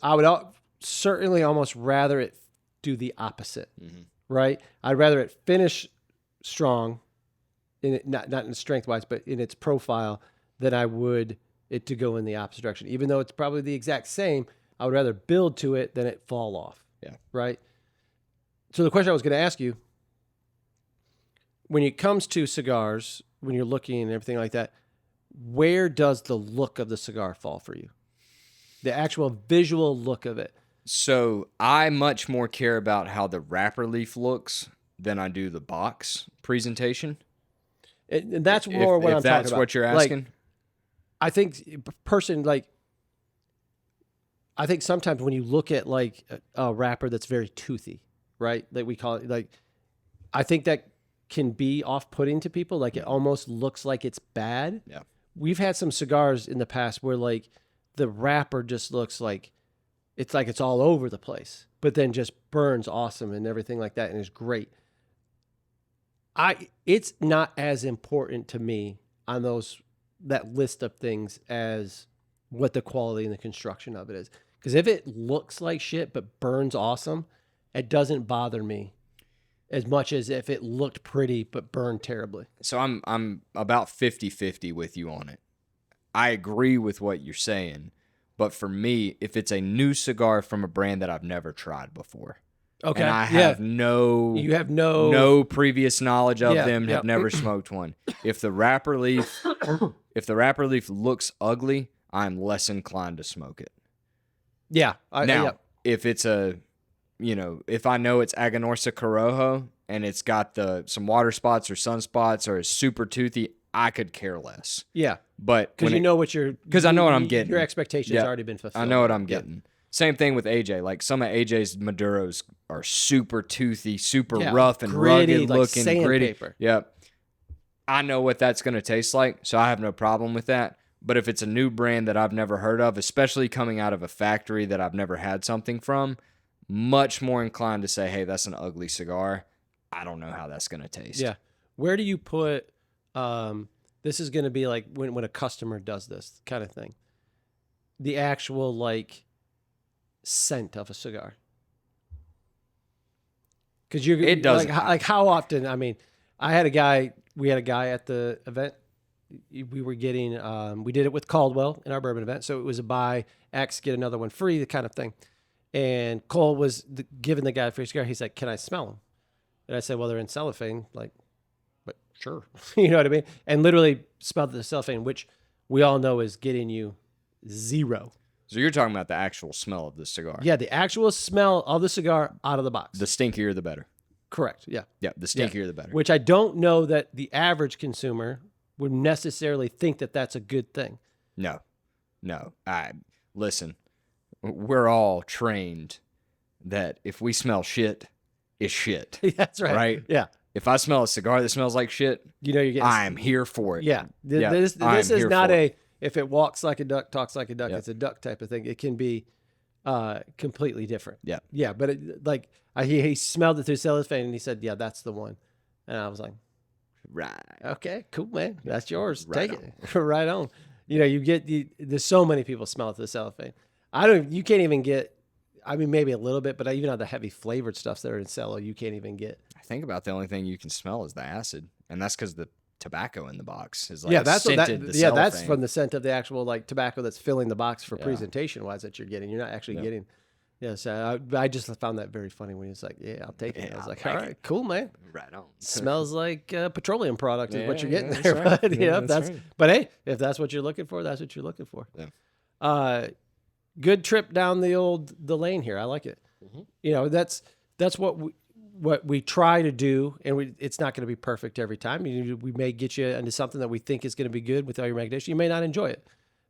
certainly almost rather it do the opposite, right? I'd rather it finish strong, in it, not in strength-wise, but in its profile, than I would it to go in the opposite direction. Even though it's probably the exact same, I would rather build to it than it fall off. Yeah. Right? So the question I was going to ask you, when it comes to cigars, when you're looking and everything like that, where does the look of the cigar fall for you? The actual visual look of it. So I much more care about how the wrapper leaf looks than I do the box presentation. And that's more what I'm talking about. If that's what you're asking. Like, I think I think sometimes when you look at like a wrapper that's very toothy, right? Like we call it, like, I think that can be off-putting to people. Like it almost looks like it's bad. Yeah. We've had some cigars in the past where like the wrapper just looks like it's all over the place, but then just burns awesome and everything like that and is great. It's not as important to me on that list of things as what the quality and the construction of it is. Because if it looks like shit but burns awesome, it doesn't bother me as much as if it looked pretty but burned terribly. So I'm about 50-50 with you on it. I agree with what you're saying, but for me, if it's a new cigar from a brand that I've never tried before, okay, and I have no previous knowledge of them, have never smoked one. If the wrapper leaf looks ugly, I'm less inclined to smoke it. Yeah. If it's if I know it's Aganorsa Corojo and it's got some water spots or sunspots or is super toothy, I could care less. Yeah. But because I know what I'm getting. Your expectations already been fulfilled. I know what I'm getting. Yeah. Same thing with AJ. Like some of AJ's Maduros are super toothy, super rough and gritty, rugged looking, like gritty. Paper. Yep. I know what that's going to taste like, so I have no problem with that. But if it's a new brand that I've never heard of, especially coming out of a factory that I've never had something from, much more inclined to say, hey, that's an ugly cigar. I don't know how that's going to taste. Yeah. Where do you put, this is going to be like when a customer does this kind of thing, the actual like scent of a cigar. Because it does like how often, I mean, we had a guy at the event. We were getting, we did it with Caldwell in our bourbon event. So it was a buy X, get another one free, the kind of thing. And Cole was giving the guy a free cigar. He's like, can I smell them? And I said, well, they're in cellophane. Like, but sure. You know what I mean? And literally smelled the cellophane, which we all know is getting you 0. So you're talking about the actual smell of the cigar. Yeah, the actual smell of the cigar out of the box. The stinkier, the better. Correct, yeah. Yeah, the stinkier, the better. Which I don't know that the average consumer would necessarily think that that's a good thing. No. Listen, we're all trained that if we smell shit, it's shit. That's right. Right? Yeah. If I smell a cigar that smells like shit, you know you're getting. I'm here for it. Yeah. This is not if it walks like a duck, talks like a duck, it's a duck type of thing. It can be completely different. Yeah. Yeah, but he smelled it through cellophane and he said, yeah, that's the one. And I was like, right. Okay, cool, man. That's yours. Right Take it. Right on. You know, there's so many people smell it through the cellophane. You can't even get, I mean, maybe a little bit, but even on the heavy flavored stuffs that are in cello, you can't even get. I think about the only thing you can smell is the acid. And that's because the tobacco in the box is that's cellophane. That's from the scent of the actual like tobacco that's filling the box for presentation wise that you're getting. You're not actually getting. Yeah, so I just found that very funny when he's like, yeah, I'll take it. I was like, all right, cool, man. Right on. Smells like petroleum product is what you're getting there. Right. But, but hey, if that's what you're looking for, that's what you're looking for. Yeah. Good trip down the lane here. I like it. Mm-hmm. You know, that's what we try to do, and it's not going to be perfect every time. We may get you into something that we think is going to be good with all your recommendations. You may not enjoy it.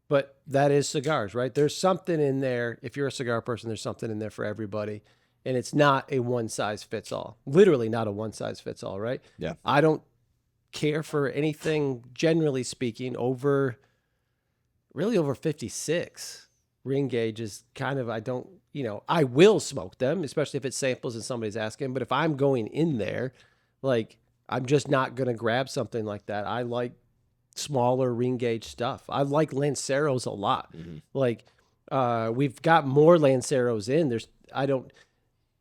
But that is cigars, right? There's something in there. If you're a cigar person, there's something in there for everybody. And it's not a one size fits all. Literally not a one size fits all, right? Yeah. I don't care for anything, generally speaking, over 56. Ring gauge is kind of, I will smoke them, especially if it's samples and somebody's asking. But if I'm going in there, like, I'm just not going to grab something like that. I like smaller ring gauge stuff. I like Lanceros a lot. Mm-hmm. Like, we've got more Lanceros in.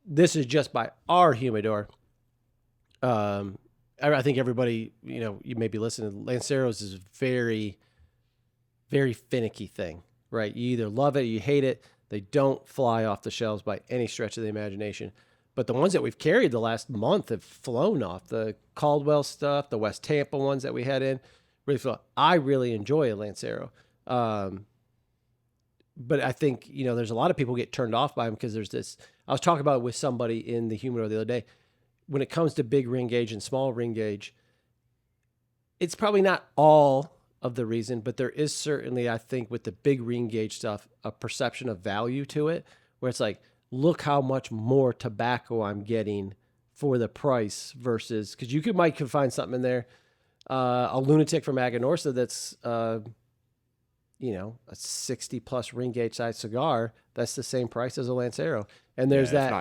This is just by our humidor. I think everybody, you may be listening, Lanceros is a very, very finicky thing, right? You either love it or you hate it. They don't fly off the shelves by any stretch of the imagination. But the ones that we've carried the last month have flown off. The Caldwell stuff, the West Tampa ones that we had in, I really enjoy a Lancero. But I think, there's a lot of people get turned off by them because there's this, I was talking about it with somebody in the humidor the other day. When it comes to big ring gauge and small ring gauge, it's probably not all of the reason, but there is certainly, I think, with the big ring gauge stuff, a perception of value to it, where it's like, look how much more tobacco I'm getting for the price versus, because you might find something in there, a Lunatic from Aganorsa that's, a 60 plus ring gauge size cigar, that's the same price as a Lancero. And there's that, if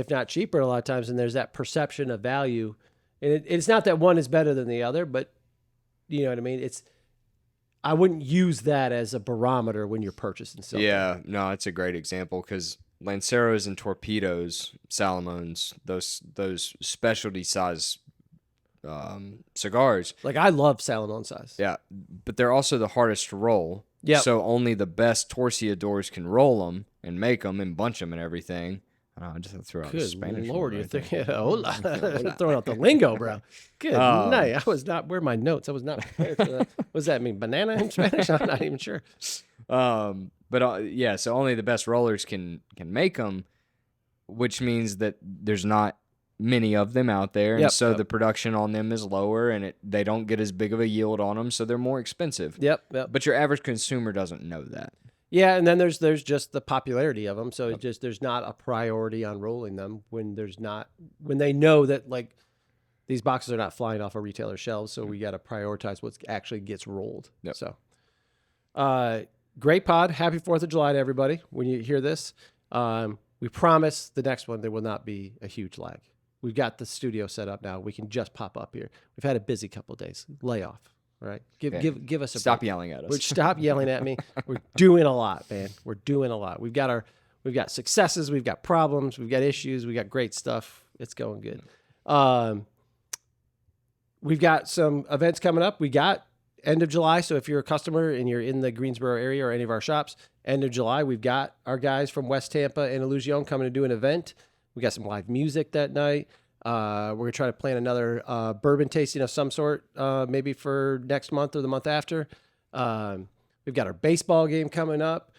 not cheaper a lot of times. And there's that perception of value. And it's not that one is better than the other, but you know what I mean? I wouldn't use that as a barometer when you're purchasing something. Yeah, no, it's a great example because Lanceros and Torpedoes, Salamones, those specialty size cigars. Like, I love Salamone size. Yeah, but they're also the hardest to roll. Yeah. So only the best torciadors can roll them and make them and bunch them and everything. I just threw out the Spanish. Good Lord, you're thinking, hola. Throwing out the lingo, bro. Good night. I was not, where are my notes? I was not prepared for that. What does that mean? Banana in Spanish? I'm not even sure. Yeah, so only the best rollers can make them, which means that there's not many of them out there, and the production on them is lower, and they don't get as big of a yield on them, so they're more expensive. Yep. But your average consumer doesn't know that. Yeah, and then there's just the popularity of them, so it's just there's not a priority on rolling them when they know that, like, these boxes are not flying off a retailer's shelves, so we got to prioritize what actually gets rolled. Yep. So, great pod. Happy 4th of July to everybody when you hear this. We promise the next one there will not be a huge lag. We've got the studio set up now. We can just pop up here. We've had a busy couple of days. Lay off. All right. Give us a stop break. Yelling at us. Stop yelling at me. We're doing a lot, man. We're doing a lot. We've got successes, we've got problems, we've got issues, we got great stuff. It's going good. We've got some events coming up. We got end of July. So if you're a customer and you're in the Greensboro area or any of our shops, end of July, we've got our guys from West Tampa and Illusion coming to do an event. We got some live music that night. We're going to try to plan another bourbon tasting of some sort, maybe for next month or the month after. We've got our baseball game coming up.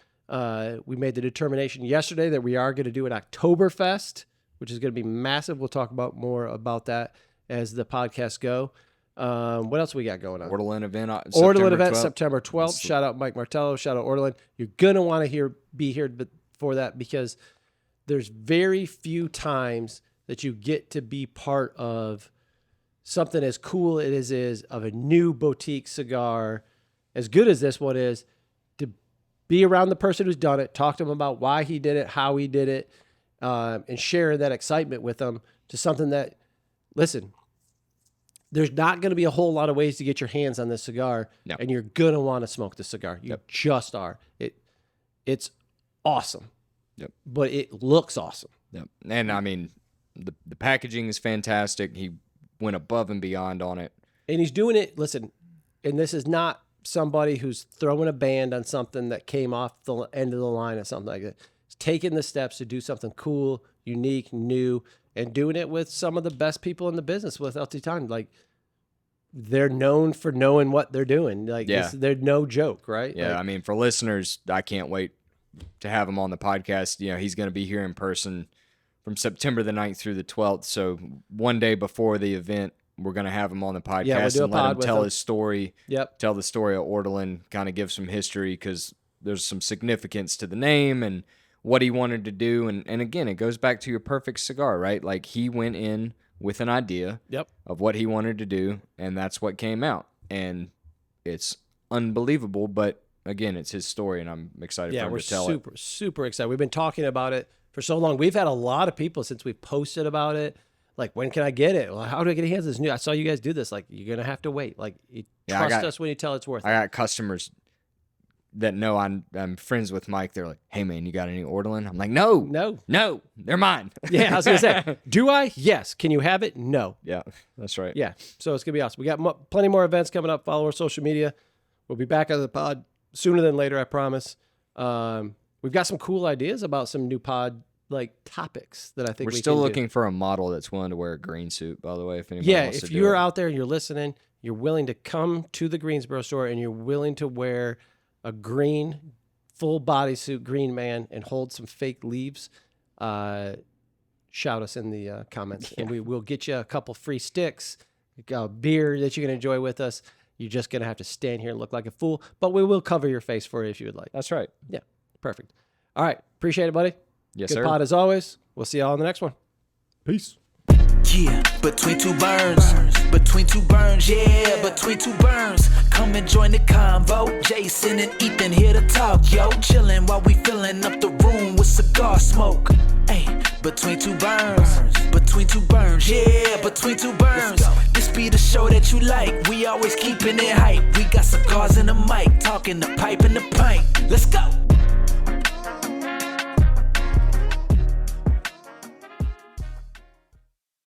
We made the determination yesterday that we are going to do an Oktoberfest, which is going to be massive. We'll talk about more about that as the podcasts go. What else we got going on? Ortolan event, September 12th. Shout out Mike Martello. Shout out Ortolan. You're going to want to be here for that because there's very few times that you get to be part of something as cool as it is of a new boutique cigar, as good as this one is, to be around the person who's done it, talk to them about why he did it, how he did it, and share that excitement with them to something that, listen, there's not going to be a whole lot of ways to get your hands on this cigar, and you're going to want to smoke the cigar. You just are. It's awesome. Yep. But it looks awesome. Yep. And I mean, the packaging is fantastic. He went above and beyond on it. And he's doing it, listen, and this is not somebody who's throwing a band on something that came off the end of the line or something like that. He's taking the steps to do something cool, unique, new, and doing it with some of the best people in the business with LT Time. Like, they're known for knowing what they're doing. Like, they're no joke, right? Yeah, like, I mean, for listeners, I can't wait to have him on the podcast. He's going to be here in person from September the 9th through the 12th. So one day before the event, we're going to have him on the podcast and let him tell his story. Yep. Tell the story of Ortolan, kind of give some history because there's some significance to the name and what he wanted to do. And again, it goes back to your perfect cigar, right? Like, he went in with an idea of what he wanted to do, and that's what came out. And it's unbelievable, but again, it's his story, and I'm excited for him to tell it. Yeah, we're super excited. We've been talking about it for so long. We've had a lot of people since we posted about it. Like, when can I get it? Well, how do I get hands on this new? I saw you guys do this. Like, you're gonna have to wait. Like, trust us when you tell it's worth it. I got customers that know I'm friends with Mike. They're like, "Hey man, you got any Ortolan?" I'm like, "No, they're mine." Yeah, I was gonna say, do I? Yes. Can you have it? No. Yeah, that's right. Yeah, so it's gonna be awesome. We got plenty more events coming up. Follow our social media. We'll be back on the pod sooner than later, I promise. We've got some cool ideas about some new pod topics that I think we're still looking for a model that's willing to wear a green suit, by the way. If anybody wants to do it. If you're out there and you're listening, you're willing to come to the Greensboro store and you're willing to wear a green full bodysuit green man and hold some fake leaves, shout us in the comments and we will get you a couple free sticks, a beer that you can enjoy with us. You're just gonna have to stand here and look like a fool, but we will cover your face for you if you would like. That's right. Yeah, perfect. All right, appreciate it, buddy. Yes, Good sir. pod as always. We'll see y'all in the next one. Peace. Yeah, between two burns, yeah, between two burns. Come and join the convo. Jason and Ethan here to talk, yo. Chillin' while we filling up the room with cigar smoke. Hey, between two burns, yeah, between two burns. This be the show that you like. We always keeping it hype. We got cigars and a mic, talking the pipe and the pint. Let's go.